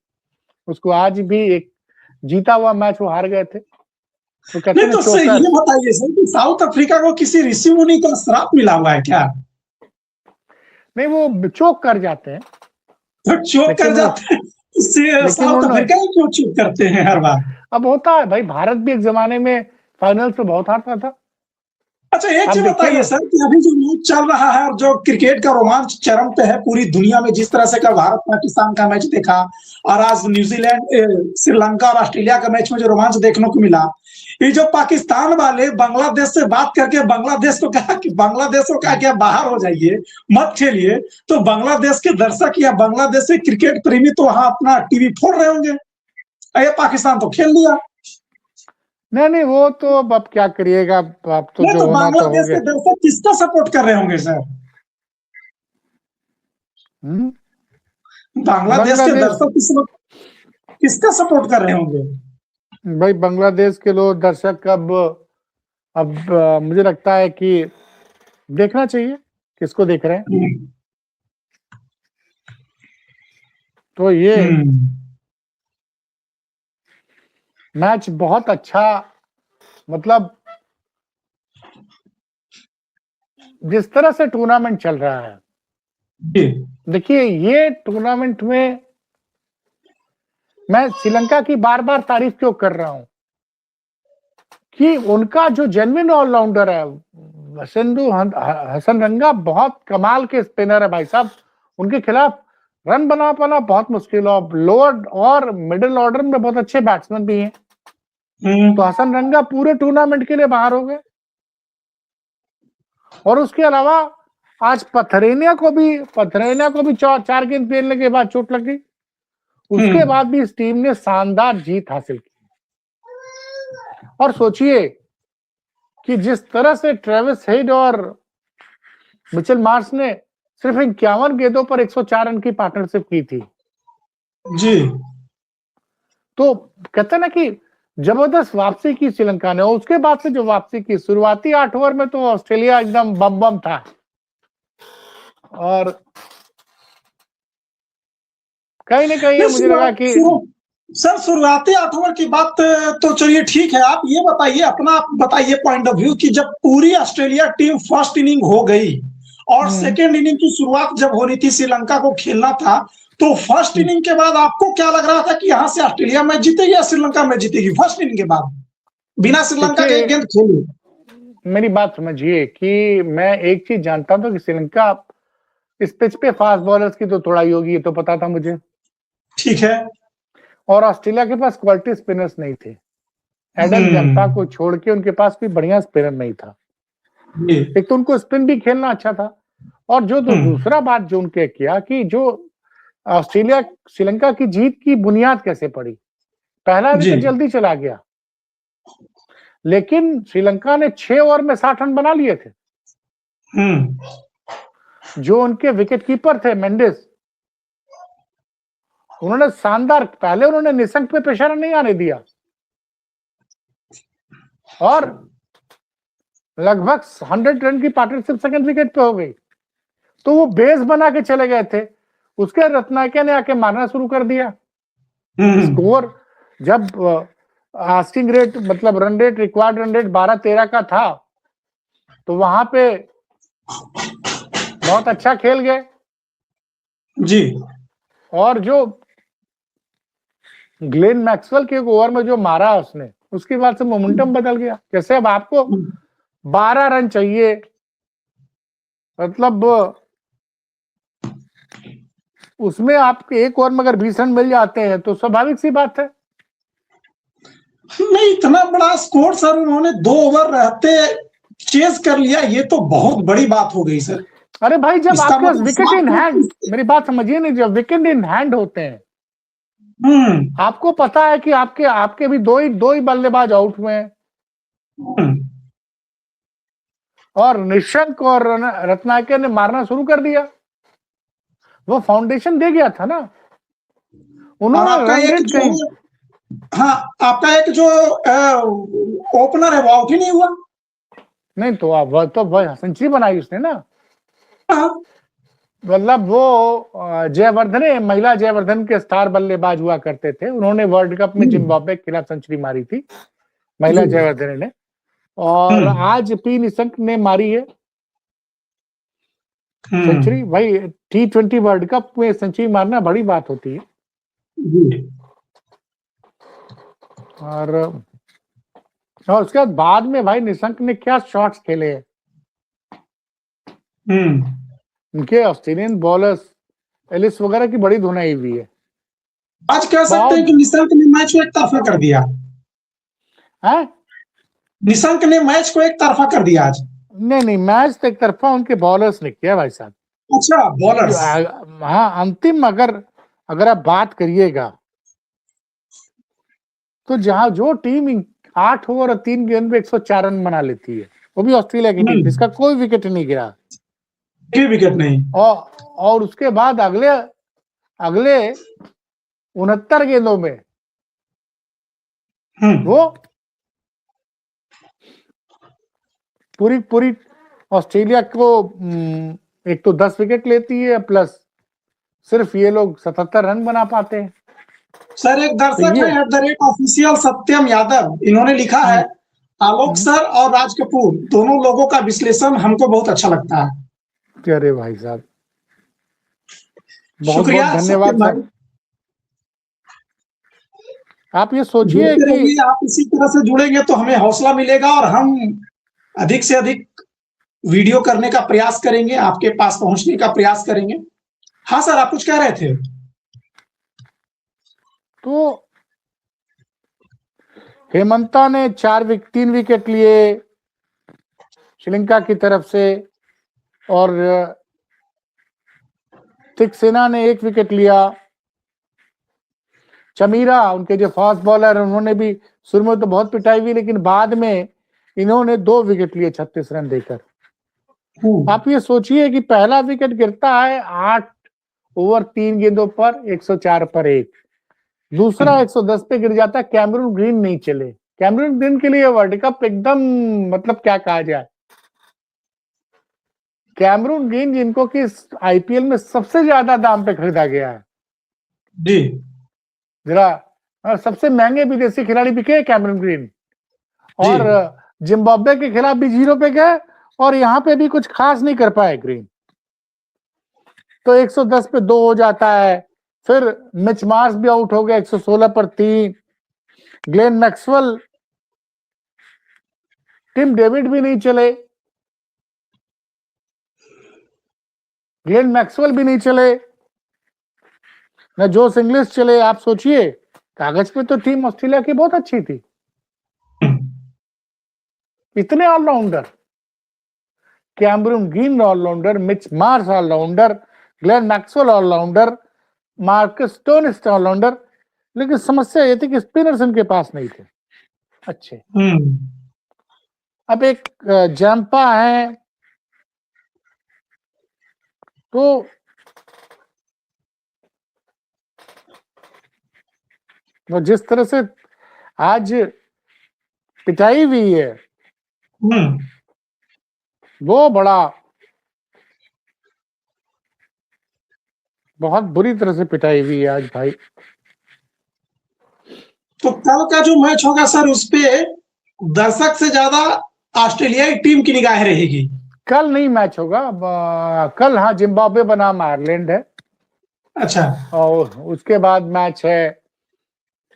Speaker 1: उसको आज भी एक जीता हुआ मैच वो हार गए थे। तो कहते
Speaker 2: नहीं, तो ये बताइए सर कि साउथ अफ्रीका को किसी ऋषि मुनि का श्राप मिला हुआ है क्या?
Speaker 1: नहीं, वो चोक कर जाते हैं।
Speaker 2: तो चोक कर जाते हैं, साउथ अफ्रीका क्यों चोक करते हैं हर बार?
Speaker 1: अब होता है भाई, भारत भी एक जमाने में फाइनल्स में बहुत हारता था।
Speaker 2: अच्छा, एक चीज बताइए सर कि अभी जो मैच चल रहा है और जो क्रिकेट का रोमांच चरम पे है पूरी दुनिया में, जिस तरह से कल भारत पाकिस्तान का मैच देखा और आज न्यूजीलैंड श्रीलंका और ऑस्ट्रेलिया का मैच में जो रोमांच देखने को मिला, ये जो पाकिस्तान वाले बांग्लादेश से बात करके बांग्लादेश को कहा कि बांग्लादेश को कहा कि बाहर हो जाइए, मत खेलिए, तो बांग्लादेश के दर्शक या बांग्लादेश के क्रिकेट प्रेमी तो वहां अपना टीवी फोड़ रहे होंगे, ये पाकिस्तान तो खेल लिया।
Speaker 1: नहीं, वो तो अब क्या करिएगा, अब तो जो होना तो हो गया।
Speaker 2: बांग्लादेश के दर्शक किसका सपोर्ट कर रहे होंगे सर? बांग्लादेश के दर्शक किसका सपोर्ट कर रहे होंगे?
Speaker 1: भाई बांग्लादेश के लोग दर्शक अब मुझे लगता है कि देखना चाहिए किसको देख रहे हैं। तो ये मैच बहुत अच्छा, मतलब जिस तरह से टूर्नामेंट चल रहा है, देखिए ये टूर्नामेंट में मैं श्रीलंका की बार-बार तारीफ क्यों कर रहा हूं कि उनका जो जेन्युइन ऑलराउंडर है वसेंदु हसनरंगा बहुत कमाल के स्पिनर है भाई साहब। उनके खिलाफ रन बना पाना बहुत मुश्किल है। लोअर और मिडिल ऑर्डर में बहुत अच्छे बैट्समैन भी हैं। तो हसनरंगा पूरे टूर्नामेंट के लिए बाहर हो गए। और उसके अलावा आज पथरेनिया को भी 4 गेंद फेरने के बाद चोट लग गई। उसके बाद भी इस टीम ने शानदार जीत हासिल की। और सोचिए कि जिस तरह से ट्रेविस हेड और मिचेल मार्श ने सिर्फ 51 गेंदों पर 104 रन की पार्टनरशिप की थी
Speaker 2: जी,
Speaker 1: तो कहते ना कि जबरदस्त वापसी की श्रीलंका ने। और उसके बाद से जो वापसी की, शुरुआती 8 ओवर में तो ऑस्ट्रेलिया एकदम बम था, और कहीं ना कहीं मुझे लगा कि
Speaker 2: सर शुरुआती 8 ओवर की बात तो चलिए ठीक है, आप ये बताइए, अपना बताइए पॉइंट ऑफ व्यू कि जब पूरी ऑस्ट्रेलिया टीम फर्स्ट इनिंग हो गई और सेकेंड इनिंग की शुरुआत जब होनी थी, श्रीलंका को खेलना था, तो फर्स्ट इनिंग के बाद आपको क्या लग रहा था कि यहाँ से ऑस्ट्रेलिया मैच जीतेगी या श्रीलंका मैच जीतेगी? फर्स्ट इनिंग के बाद बिना श्रीलंका के एक गेंद खेले।
Speaker 1: मेरी बात समझिए कि मैं एक चीज जानता था कि श्रीलंका इस पिच पे फास्ट बॉलर्स की तो तोड़ाई होगी, ये तो पता था मुझे,
Speaker 2: ठीक है।
Speaker 1: और ऑस्ट्रेलिया के पास क्वालिटी स्पिनर्स नहीं थे। एडम जंपा को छोड़ के उनके पास भी बढ़िया स्पिनर नहीं था। एक तो उनको स्पिन भी खेलना अच्छा था, और जो दूसरा बात जो उनके किया कि जो ऑस्ट्रेलिया श्रीलंका की जीत की बुनियाद कैसे पड़ी। पहला विकेट जल्दी चला गया, लेकिन श्रीलंका ने 6 ओवर में 60 रन बना लिए थे। जो उनके विकेट कीपर थे मेंडिस, उन्होंने शानदार, पहले उन्होंने निशंक पे प्रेशर नहीं आने दिया और लगभग 100 रन की पार्टनरशिप सेकंड विकेट पे हो गई। तो वो बेस बना के चले गए थे, उसके रत्नायके ने आके मारना शुरू कर दिया। स्कोर जब आस्किंग रेट मतलब run rate, required run rate 12-13 का था, तो वहां पे बहुत अच्छा खेल गए
Speaker 2: जी।
Speaker 1: और जो ग्लेन मैक्सवेल के ओवर में जो मारा उसने, उसके बाद से मोमेंटम बदल गया। जैसे अब आपको 12 रन चाहिए, मतलब उसमें आपके एक ओवर में अगर 20 रन मिल जाते हैं तो स्वाभाविक सी बात है।
Speaker 2: नहीं, इतना बड़ा स्कोर सर, उन्होंने 2 ओवर रहते चेज कर लिया, ये तो बहुत बड़ी बात हो गई सर।
Speaker 1: अरे भाई, जब
Speaker 2: इसका
Speaker 1: आपके पास
Speaker 2: मतलब
Speaker 1: विकेट इन हैंड, मेरी बात समझिए नहीं, जब विकेट इन हैंड होते हैं, आपको पता है कि आपके आपके भी दो ही बल्लेबाज आउट हुए हैं, और निशंक और रत्नाकर ने मारना शुरू कर दिया। वो फाउंडेशन दे गया था ना,
Speaker 2: और
Speaker 1: उन्होंने
Speaker 2: आपका
Speaker 1: रन
Speaker 2: एक
Speaker 1: रेट
Speaker 2: जो
Speaker 1: कहीं,
Speaker 2: हाँ, आपका एक जो ओपनर है वो आउट ही नहीं हुआ।
Speaker 1: नहीं तो आप वह सेंचुरी बनाई उसने ना,
Speaker 2: हाँ,
Speaker 1: मतलब वो जयवर्धने, महिला जयवर्धन के स्टार बल्लेबाज हुआ करते थे, उन्होंने वर्ल्ड कप में जिम्बाब्वे के खिलाफ सेंचुरी मारी थी, महिला जयवर्धने ने, और आज पी निशंक ने मारी है सेंचुरी। भाई T20 वर्ल्ड कप में सेंचुरी मारना बड़ी बात होती है। और उसके बाद में भाई निशंक ने क्या शॉट्स खेले हैं, उनके ऑस्ट्रेलियन बॉलर्स एलिस वगैरह की बड़ी धुनाई हुई है।
Speaker 2: आज कह सकते हैं कि निशंक ने मैच को एक तरफा कर दिया।
Speaker 1: है,
Speaker 2: निशंक ने मैच को एक तरफा कर दिया आज।
Speaker 1: नहीं, मैच तो एक तरफा उनके बॉलर्स ने किया भाई साहब।
Speaker 2: अच्छा, बॉलर्स।
Speaker 1: हाँ, अंतिम अगर आप बात करिएगा तो जहां जो टीम 8 ओवर और 3 गेंद पे 104 रन बना लेती है, वो भी ऑस्ट्रेलिया की टीम, जिसका कोई विकेट नहीं गिरा,
Speaker 2: कोई विकेट नहीं,
Speaker 1: और उसके बाद अगले 69 गेंदों में वो पूरी ऑस्ट्रेलिया को एक तो 10 विकेट लेती है, प्लस सिर्फ ये लोग 77 रन बना पाते हैं।
Speaker 2: सर, एक दर्शक है @ऑफिशियल सत्यम यादव, इन्होंने लिखा है, आलोक सर और राज कपूर दोनों लोगों का विश्लेषण हमको बहुत अच्छा लगता है।
Speaker 1: अरे भाई साहब, बहुत
Speaker 2: शुक्रिया,
Speaker 1: बहुत धन्यवाद सर। आप ये सोचिए कि
Speaker 2: आप इसी तरह से जुड़ेंगे तो हमें हौसला मिलेगा और हम अधिक से अधिक वीडियो करने का प्रयास करेंगे, आपके पास पहुंचने का प्रयास करेंगे। हाँ सर, आप कुछ कह रहे थे।
Speaker 1: तो हेमंता ने 3 विकेट लिए श्रीलंका की तरफ से, और थिकसेना ने 1 विकेट लिया। चमीरा, उनके जो फास्ट बॉलर, उन्होंने भी शुरू में तो बहुत पिटाई हुई, लेकिन बाद में इन्होंने 2 विकेट लिए 36 रन देकर। आप ये सोचिए कि पहला विकेट गिरता है 8 ओवर 3 गेंदों पर 104 पर 1, दूसरा 110 पे गिर जाता है। कैमरून ग्रीन नहीं चले। कैमरून ग्रीन के लिए वर्ल्ड कप एकदम, मतलब क्या कहा जाए, कैमरून ग्रीन जिनको कि आईपीएल में सबसे ज्यादा दाम पे खरीदा गया है
Speaker 2: जी,
Speaker 1: जरा, सबसे महंगे विदेशी खिलाड़ी बिके कैमरून ग्रीन, और जिम्बाब्वे के खिलाफ भी 0 पे गए, और यहाँ पे भी कुछ खास नहीं कर पाए ग्रीन। तो 110 पे 2 हो जाता है। फिर मिच मार्श भी आउट हो गया 116 पर 3, ग्लेन मैक्सवेल, टिम डेविड भी नहीं चले, ग्लेन मैक्सवेल भी नहीं चले, न जोस इंग्लिश चले। आप सोचिए, कागज पे तो टीम ऑस्ट्रेलिया की बहुत अच्छी थी, इतने allrounder, Cameron Green allrounder, Mitch Marsh allrounder, Glenn Maxwell allrounder, Marcus Stoinis allrounder, लेकिन समस्या ये थी कि स्पिनर्स इनके पास नहीं थे अच्छे। अब एक जैम्पा है, तो जिस तरह से आज पिटाई हुई है, वो बहुत बुरी तरह से पिटाई हुई है आज भाई।
Speaker 2: तो कल का जो मैच होगा सर, उस पे दर्शक से ज्यादा ऑस्ट्रेलियाई टीम की निगाह रहेगी।
Speaker 1: कल नहीं मैच होगा, कल हाँ जिम्बाब्वे बनाम आयरलैंड है।
Speaker 2: अच्छा,
Speaker 1: और उसके बाद मैच है,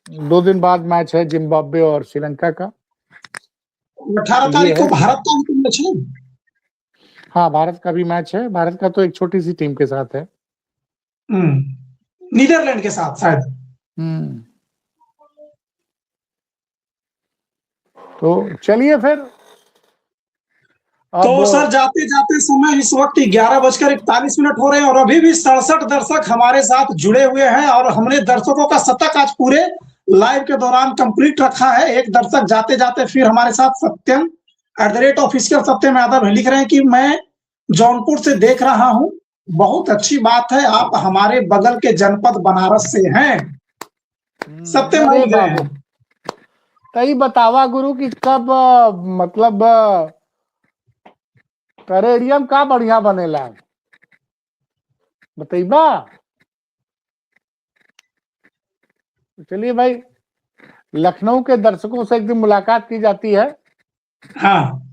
Speaker 1: 2 दिन बाद मैच है जिम्बाब्वे और श्रीलंका का।
Speaker 2: 18 तारीख को भारत का भी मैच है।
Speaker 1: हाँ, भारत का भी मैच है। भारत का तो एक छोटी सी टीम के साथ है।
Speaker 2: नीदरलैंड के साथ शायद।
Speaker 1: तो चलिए फिर
Speaker 2: तो
Speaker 1: अब
Speaker 2: सर जाते जाते समय इस वक्त 11:41 हो रहे हैं और अभी भी 67 दर्शक हमारे साथ जुड़े हुए हैं और हमने दर्शकों का शतक आज पूरे लाइव के दौरान कंप्लीट रखा है। एक दर्शक जाते जाते फिर हमारे साथ सत्यम @ऑफिशियल सत्यम यादव लिख रहे हैं कि मैं जौनपुर से देख रहा हूं। बहुत अच्छी बात है, आप हमारे बगल के जनपद बनारस से हैं। सत्यम भाई
Speaker 1: अरे
Speaker 2: लिख रहे
Speaker 1: बाबू,
Speaker 2: हैं।
Speaker 1: तई बतावा गुरु कि कब मतलब टेरेरियम का बढ़िया बनेला, बताइबा। चलिए भाई, लखनऊ के दर्शकों से एक दिन मुलाकात की जाती है।
Speaker 2: हाँ,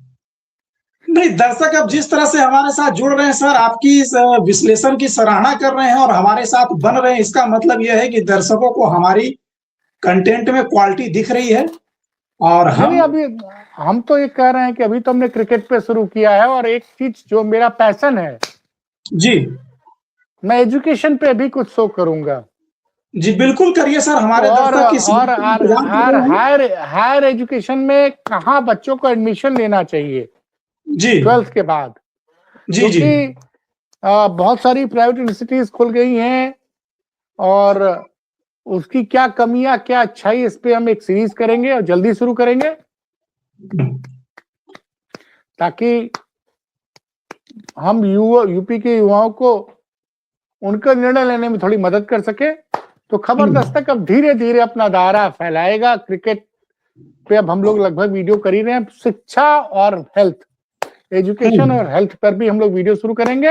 Speaker 2: नहीं दर्शक अब जिस तरह से हमारे साथ जुड़ रहे हैं सर, आपकी इस विश्लेषण की सराहना कर रहे हैं और हमारे साथ बन रहे हैं, इसका मतलब यह है कि दर्शकों को हमारी कंटेंट में क्वालिटी दिख रही है। और
Speaker 1: नहीं,
Speaker 2: हम
Speaker 1: अभी हम तो ये कह रहे हैं कि अभी तो हमने क्रिकेट पे शुरू किया है, और एक चीज जो मेरा पैशन है,
Speaker 2: जी
Speaker 1: मैं एजुकेशन पे भी कुछ शो करूंगा।
Speaker 2: जी बिल्कुल करिए सर, हमारे
Speaker 1: और
Speaker 2: दर्शक इस
Speaker 1: और
Speaker 2: इंतजार कर रहे हैं।
Speaker 1: हायर एजुकेशन में कहाँ बच्चों को एडमिशन लेना चाहिए
Speaker 2: जी
Speaker 1: 12th के बाद,
Speaker 2: जी जी
Speaker 1: क्योंकि बहुत सारी प्राइवेट यूनिवर्सिटीज खुल गई हैं, और उसकी क्या कमियां क्या अच्छाई, इस पे हम एक सीरीज करेंगे और जल्दी शुरू करेंगे, ताकि हम यूपी के युवाओं को उनका निर्णय लेने में थोड़ी मदद कर सके। तो खबर दस्तक अब धीरे धीरे अपना दायरा फैलाएगा। क्रिकेट पे अब हम लोग लगभग वीडियो कर ही रहे हैं। शिक्षा और हेल्थ, एजुकेशन और हेल्थ पर भी हम लोग वीडियो शुरू करेंगे।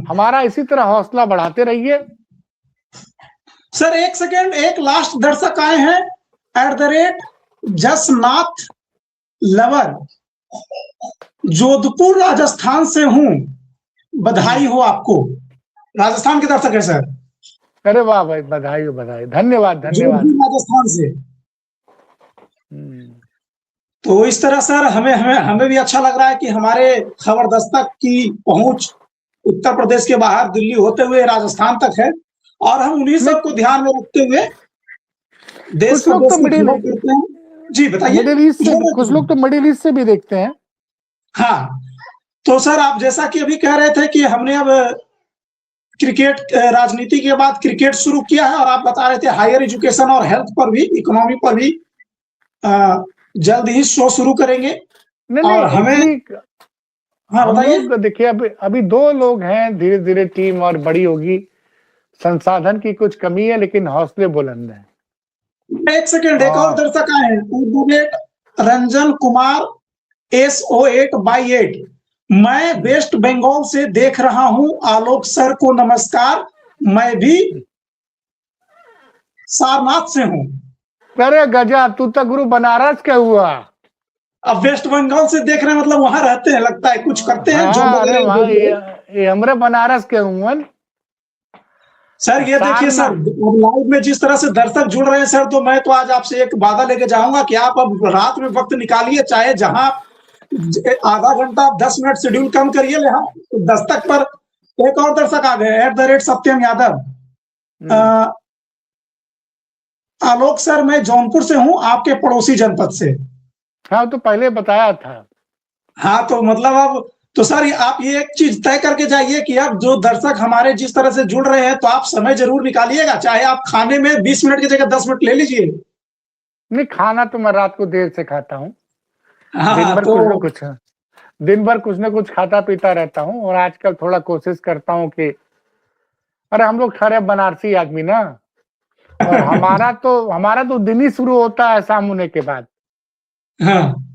Speaker 1: हमारा इसी तरह हौसला बढ़ाते रहिए।
Speaker 2: सर एक सेकेंड, एक लास्ट दर्शक आए हैं @जसनाथ लवर, जोधपुर राजस्थान से हूं, बधाई हो आपको। राजस्थान के दर्शक है सर,
Speaker 1: अरे वाह भाई, बधाई हो, बधाई, धन्यवाद धन्यवाद।
Speaker 2: जोधपुर राजस्थान से। तो इस तरह सर हमें हमें हमें भी अच्छा लग रहा है कि हमारे खबर दस्तक की पहुंच उत्तर प्रदेश के बाहर दिल्ली होते हुए राजस्थान तक है, और हम उन्हीं सब को ध्यान में रखते हुए देश
Speaker 1: कुछ लोग
Speaker 2: प्रदेश
Speaker 1: तो
Speaker 2: की खबर करते हैं। जी बताइए।
Speaker 1: मिडिल ईस्ट से, कुछ लोग तो मिडिल ईस्ट से भी देखते हैं।
Speaker 2: हाँ, तो सर आप जैसा कि अभी कह रहे थे कि हमने अब क्रिकेट राजनीति के बाद क्रिकेट शुरू किया है, और आप बता रहे थे हायर एजुकेशन और हेल्थ पर भी, इकोनॉमी पर भी जल्द ही शो शुरू करेंगे।
Speaker 1: नहीं
Speaker 2: और हमें
Speaker 1: एक्चुअली
Speaker 2: हाँ
Speaker 1: हम
Speaker 2: बताइए।
Speaker 1: लोग देखिए, अभी 2 लोग हैं, धीरे धीरे टीम और बड़ी होगी। संसाधन की कुछ कमी है, लेकिन हौसले बुलंद हैं।
Speaker 2: एक सेकेंड, एक और दर्शक आए हैं, रंजन कुमार SO8/8, मैं वेस्ट बंगाल से देख रहा हूं, आलोक सर को नमस्कार, मैं भी सारनाथ से हूं।
Speaker 1: अरे गजब, तू तो गुरु बनारस के हुआ।
Speaker 2: अब वेस्ट बंगाल से देख रहे हैं, मतलब वहां रहते हैं, लगता है कुछ करते हैं जॉब
Speaker 1: हाँ, अरे
Speaker 2: वगैरह
Speaker 1: वहाँ ये हमरे बनारस के हुआ।
Speaker 2: सर। ये देखिए सर, लाइव में जिस तरह से दर्शक जुड़ रहे हैं सर, तो मैं तो आज आपसे एक वादा लेके जाऊंगा कि आप अब रात में वक्त निकालिए, चाहे जहां आधा घंटा 10 मिनट शेड्यूल कम करिए, यहाँ तो दस्तक पर एक और दर्शक आ गए @सत्यम यादव। आलोक सर, मैं जौनपुर से हूं, आपके पड़ोसी जनपद से।
Speaker 1: हाँ, तो पहले बताया था।
Speaker 2: हाँ, तो मतलब अब तो सर आप ये एक चीज तय करके जाइए कि अब जो दर्शक हमारे जिस तरह से जुड़ रहे हैं, तो आप समय जरूर निकालिएगा, चाहे आप खाने में 20 मिनट की जगह 10 मिनट ले लीजिए।
Speaker 1: नहीं, खाना तो मैं रात को देर से खाता हूँ।
Speaker 2: हाँ तो
Speaker 1: दिन भर कुछ न कुछ खाता पीता रहता हूँ, और आजकल थोड़ा कोशिश करता हूँ कि, अरे हम लोग खरे बनारसी आदमी ना, और हमारा तो दिन ही शुरू होता है शाम होने के बाद।
Speaker 2: हाँ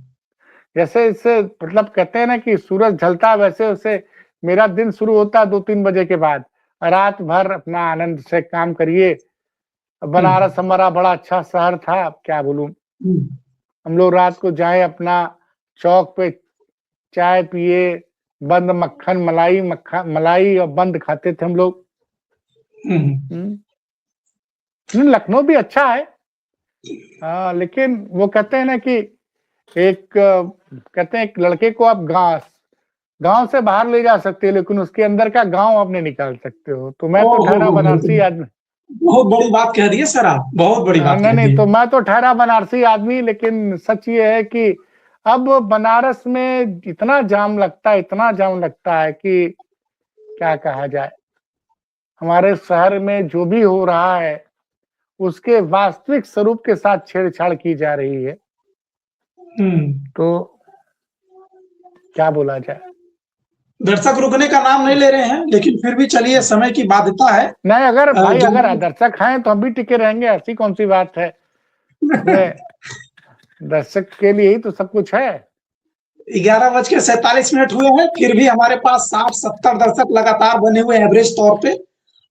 Speaker 1: जैसे इससे मतलब कहते हैं ना कि सूरज ढलता है, वैसे उसे मेरा दिन शुरू होता है 2-3 बजे के बाद। रात भर अपना आनंद से काम करिए। बनारस हमारा बड़ा अच्छा शहर था, क्या बोलूं। हम लोग रात को जाए अपना चौक पे चाय पिए, बंद मक्खन मलाई और बंद खाते थे हम लोग। लखनऊ भी अच्छा है, लेकिन वो कहते हैं ना कि कहते हैं एक लड़के को आप गांव से बाहर ले जा सकते हो, लेकिन उसके अंदर का गांव आप नहीं निकाल सकते हो। तो मैं तो
Speaker 2: ओहो,
Speaker 1: ठहरा बनारसी आदमी।
Speaker 2: बहुत बड़ी बात कह दी है सर, आप बहुत बड़ी बात
Speaker 1: नहीं
Speaker 2: कह दी
Speaker 1: नहीं,
Speaker 2: है।
Speaker 1: तो मैं तो ठहरा बनारसी आदमी, लेकिन सच ये है कि अब बनारस में इतना जाम लगता है, इतना जाम लगता है कि क्या कहा जाए। हमारे शहर में जो भी हो रहा है उसके वास्तविक स्वरूप के साथ छेड़छाड़ की जा रही है। तो क्या बोला जाए।
Speaker 2: दर्शक रुकने का नाम नहीं ले रहे हैं, लेकिन फिर भी चलिए, समय की बाध्यता है।
Speaker 1: नहीं, अगर भाई
Speaker 2: जो
Speaker 1: अगर दर्शक हैं तो हम भी टिके रहेंगे, ऐसी कौन सी बात है इसमें। दर्शक के लिए ही तो सब कुछ है।
Speaker 2: 11:47 हुए हैं, फिर भी हमारे पास 60-70 दर्शक लगातार बने हुए हैं एवरेज तौर पे।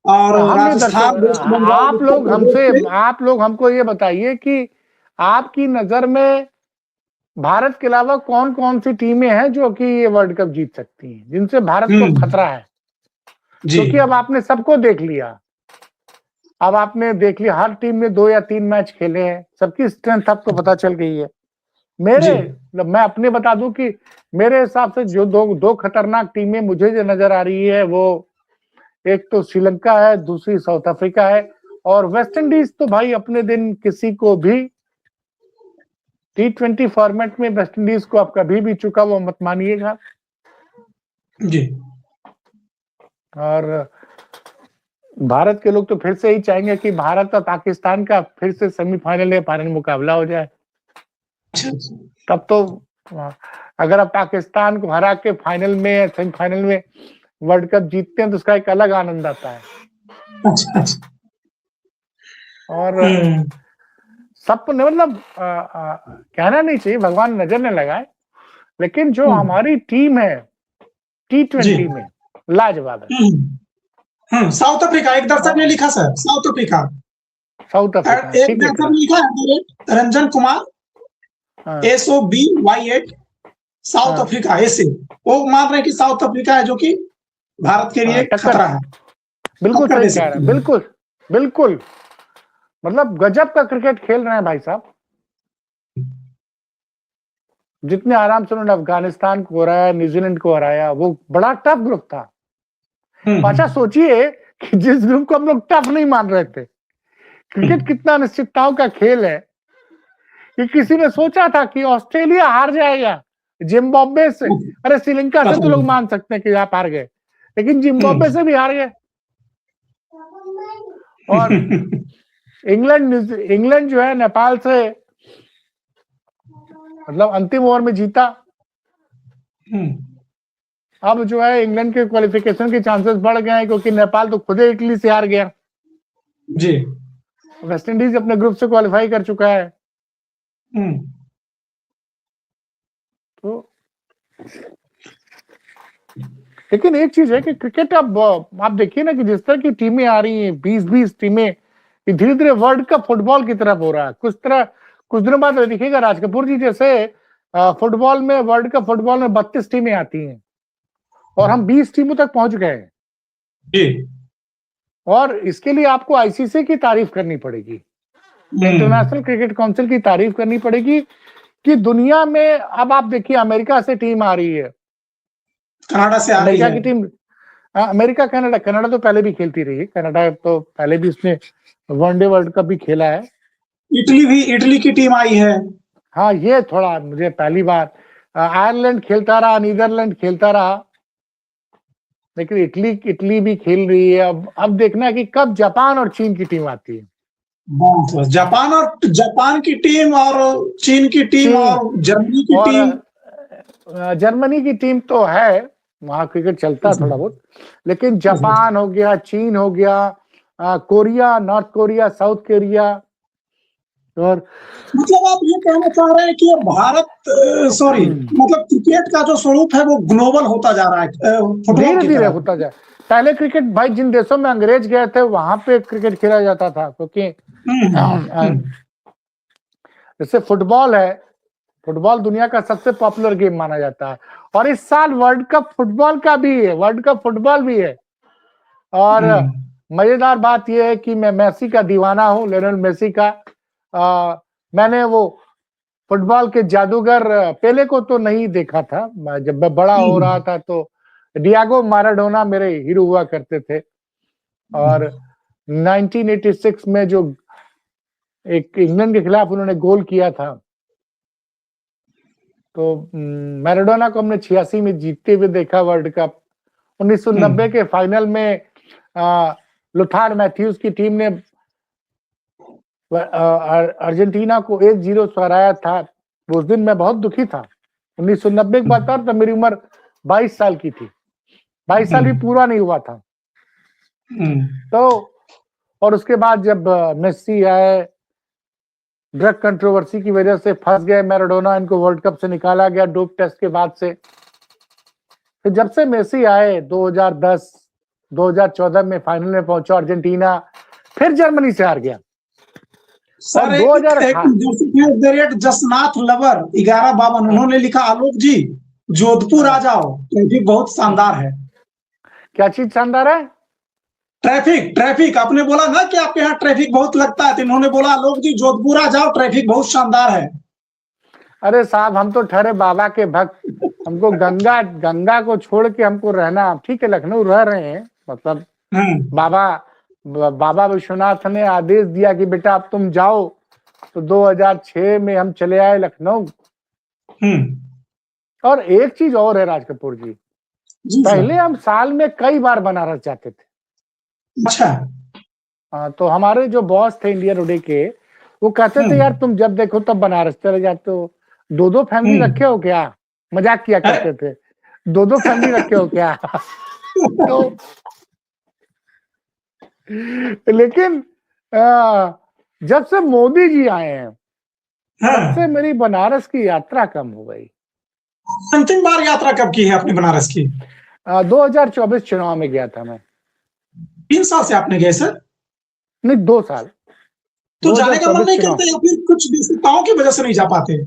Speaker 2: और
Speaker 1: हम नहीं
Speaker 2: राजस्थान,
Speaker 1: दर्शक,
Speaker 2: वेस्ट बंगाल, उत्तर प्रदेश से
Speaker 1: आप लोग हमको ये बताइए कि आपकी नजर में भारत के अलावा कौन कौन सी टीमें हैं जो कि ये वर्ल्ड कप जीत सकती हैं, जिनसे भारत को खतरा है। क्योंकि अब आपने सबको देख लिया, अब आपने देख लिया हर टीम में 2 या 3 मैच खेले हैं, सबकी स्ट्रेंथ आपको पता चल गई है। मैं अपने बता दूं कि मेरे हिसाब से जो दो खतरनाक टीमें मुझे जो नजर आ रही है, वो एक तो श्रीलंका है, दूसरी साउथ अफ्रीका है। और वेस्ट इंडीज तो भाई अपने दिन किसी को भी T20 फॉर्मेट में वेस्ट इंडीज को आप कभी भी चुका हुआ मत मानिएगा
Speaker 2: जी।
Speaker 1: और भारत के लोग तो फिर से ही चाहेंगे कि भारत और पाकिस्तान का फिर से सेमीफाइनल या फाइनल मुकाबला हो जाए। तब तो अगर आप पाकिस्तान को हरा के फाइनल में या सेमीफाइनल में वर्ल्ड कप जीतते हैं तो उसका एक अलग आनंद आता है। और सबको मतलब कहना नहीं चाहिए भगवान नजर न लगाए, लेकिन जो हमारी टीम है T20 में लाजवाब है।
Speaker 2: साउथ अफ्रीका, एक दर्शक ने लिखा सर, साउथ अफ्रीका। एक दर्शक ने लिखा है Ranjan Kumar, SOBY8, south Africa ऐसे, वो मान रहे हैं कि साउथ अफ्रीका है जो कि भारत के लिए खतरा है।
Speaker 1: बिल्कुल सही कह रहे हैं, बिल्कुल बिल्कुल, मतलब गजब का क्रिकेट खेल रहे हैं भाई साहब। जितने आराम से उन्होंने अफगानिस्तान को हराया, न्यूजीलैंड को हराया, वो बड़ा टफ ग्रुप था। अच्छा सोचिए कि जिस ग्रुप को हम लोग टफ नहीं मान रहे थे, क्रिकेट कितना अनिश्चितताओं का खेल है कि किसी ने सोचा था कि ऑस्ट्रेलिया हार जाएगा जिम्बाब्वे से। अरे श्रीलंका से तो लोग मान सकते हैं कि आप हार गए, लेकिन जिम्बाब्वे से भी हार गए। और इंग्लैंड जो है नेपाल से मतलब अंतिम ओवर में जीता। अब जो है इंग्लैंड के क्वालिफिकेशन के चांसेस बढ़ गए हैं, क्योंकि नेपाल तो खुद इटली से हार गया
Speaker 2: जी।
Speaker 1: वेस्ट इंडीज अपने ग्रुप से क्वालिफाई कर चुका है। तो लेकिन एक चीज है कि क्रिकेट अब आप देखिए ना कि जिस तरह की टीमें आ रही हैं, 20-20 टीमें, धीरे धीरे वर्ल्ड कप फुटबॉल की तरफ हो रहा है। कुछ दिनों बाद देखिएगा राज कपूर जी जैसे फुटबॉल में, वर्ल्ड कप फुटबॉल में 32 टीमें आती हैं और हम 20 टीमों तक पहुंच गए हैं। और इसके लिए आपको ICC की तारीफ करनी पड़ेगी, इंटरनेशनल क्रिकेट काउंसिल की तारीफ करनी पड़ेगी कि दुनिया में अब आप देखिए अमेरिका से टीम आ रही है,
Speaker 2: कनाडा से आ रही है,
Speaker 1: अमेरिका की टीम, अमेरिका कनाडा तो पहले भी खेलती रही है, कनाडा तो पहले भी उसने वनडे वर्ल्ड कप भी खेला है।
Speaker 2: इटली की टीम आई है।
Speaker 1: हाँ, ये थोड़ा मुझे पहली बार, आयरलैंड खेलता रहा, नीदरलैंड खेलता रहा, लेकिन इटली भी खेल रही है। अब देखना है कि कब जापान और चीन की टीम आती है।
Speaker 2: जापान की टीम और चीन की टीम और जर्मनी की टीम।
Speaker 1: जर्मनी की टीम तो है, वहां क्रिकेट चलता है थोड़ा बहुत, लेकिन जापान हो गया, चीन हो गया, Korea, north Korea, south Korea. और
Speaker 2: मतलब आप ये कहना चाह रहे हैं कि भारत मतलब क्रिकेट का जो स्वरूप है वो ग्लोबल होता जा रहा है,
Speaker 1: धीरे धीरे होता जाए। पहले क्रिकेट भाई जिन देशों में अंग्रेज गए थे वहां पे क्रिकेट खेला जाता था, क्योंकि जैसे फुटबॉल है, फुटबॉल दुनिया का सबसे पॉपुलर गेम माना जाता है। और इस साल वर्ल्ड कप फुटबॉल का भी है, वर्ल्ड कप फुटबॉल भी है। और मजेदार बात यह है कि मैं मेसी का दीवाना हूं, लियोनेल मेसी का। मैंने वो फुटबॉल के जादूगर पेले को तो नहीं देखा था, जब मैं बड़ा हो रहा था तो डियागो माराडोना मेरे हीरो हुआ करते थे। और 1986 में जो एक इंग्लैंड के खिलाफ उन्होंने गोल किया था, तो मैराडोना को हमने 86 में जीतते हुए देखा वर्ल्ड कप। 1990 के फाइनल में लुथार मैथ्यूज की टीम ने अर्जेंटीना को 1-0 से हराया था। उस दिन मैं बहुत दुखी था। 1990 की बात तब मेरी उम्र 22 साल की थी, 22 साल भी पूरा नहीं हुआ था। तो और उसके बाद जब मेस्सी आए, ड्रग कंट्रोवर्सी की वजह से फंस गए मैराडोना, इनको वर्ल्ड कप से निकाला गया डोप टेस्ट के बाद से। फिर जब से मेसी आए 2010 2014 में फाइनल में पहुंचा अर्जेंटीना, फिर जर्मनी से हार गया।
Speaker 2: सर एक जसनाथ लवर 1152 उन्होंने लिखा, आलोक जी जोधपुर आ जाओ, ट्रैफिक बहुत शानदार है।
Speaker 1: क्या चीज शानदार है?
Speaker 2: ट्रैफिक आपने बोला ना कि आपके यहाँ ट्रैफिक बहुत लगता है, तो इन्होंने बोला आलोक जी जोधपुर आ जाओ, ट्रैफिक बहुत शानदार है।
Speaker 1: अरे साहब, हम तो ठहरे बाबा के भक्त, हमको गंगा को छोड़ के हमको रहना, ठीक है लखनऊ रह रहे हैं, मतलब बाबा विश्वनाथ ने आदेश दिया कि बेटा अब तुम जाओ, तो 2006 में हम चले आए लखनऊ। और एक चीज और है राज कपूर जी, पहले हम साल में कई बार बनारस जाते थे।
Speaker 2: अच्छा।
Speaker 1: तो हमारे जो बॉस थे इंडिया टुडे के, वो कहते थे यार तुम जब देखो तब बनारस चले जाते हो, 2 फैमिली रखे हो क्या? मजाक किया करते थे, 2 फैमिली रखे हो क्या? तो लेकिन जब से मोदी जी आए हैं, तब से मेरी बनारस की यात्रा कम हो गई।
Speaker 2: अंतिम बार यात्रा कब की है अपनी बनारस की?
Speaker 1: 2024 चुनाव में गया था मैं।
Speaker 2: 3 साल से आपने गए सर?
Speaker 1: नहीं, 2 साल।
Speaker 2: तो जाने का मन नहीं करता या फिर कुछ विशेषताओं की वजह से नहीं जा पाते?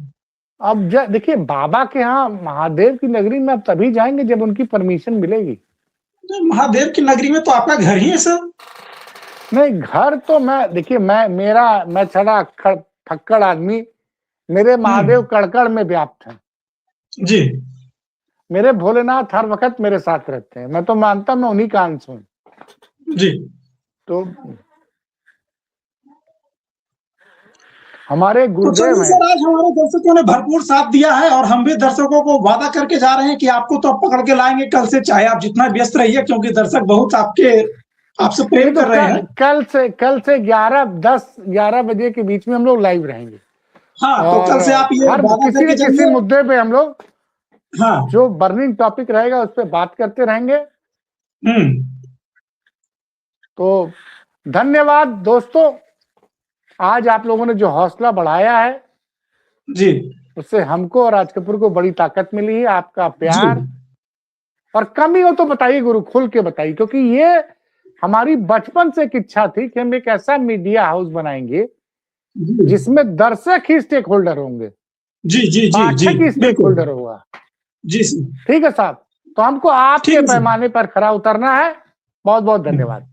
Speaker 1: अब देखिए, बाबा के यहाँ महादेव की नगरी में अब तभी जाएंगे जब उनकी परमिशन मिलेगी।
Speaker 2: महादेव की नगरी में तो आपका घर ही है सर।
Speaker 1: नहीं, घर तो मैं छड़ा फक्कड़ आदमी, मेरे महादेव कड़कड़ में व्याप्त हैं
Speaker 2: जी।
Speaker 1: मेरे भोलेनाथ हर वक्त मेरे साथ रहते हैं, मैं तो मानता मैं उन्हीं का अंश हूँ
Speaker 2: जी।
Speaker 1: तो हमारे गुरुदेव हैं।
Speaker 2: सर आज हमारे दर्शकों ने भरपूर साथ दिया है और हम भी दर्शकों को वादा करके जा रहे हैं कि आपको तो पकड़ के लाएंगे कल से, चाहे आप जितना व्यस्त रहिए, क्योंकि दर्शक बहुत आपसे प्रेम कर रहे हैं।
Speaker 1: कल से 11 बजे के बीच में हम लोग लाइव रहेंगे।
Speaker 2: हाँ, तो कल से आप ये
Speaker 1: किसी न किसी मुद्दे पे हम लोग जो बर्निंग टॉपिक रहेगा उस पर बात करते रहेंगे। तो धन्यवाद दोस्तों, आज आप लोगों ने जो हौसला बढ़ाया है
Speaker 2: जी,
Speaker 1: उससे हमको और राज कपूर को बड़ी ताकत मिली है। आपका प्यार, और कमी हो तो बताइए गुरु, खुल के बताइए, क्योंकि ये हमारी बचपन से एक इच्छा थी कि हम एक ऐसा मीडिया हाउस बनाएंगे जिसमें दर्शक ही स्टेक होल्डर होंगे, पाठक ही स्टेक होल्डर होगा।
Speaker 2: जी
Speaker 1: ठीक है साहब, तो हमको आपके पैमाने पर खरा उतरना है। बहुत बहुत धन्यवाद।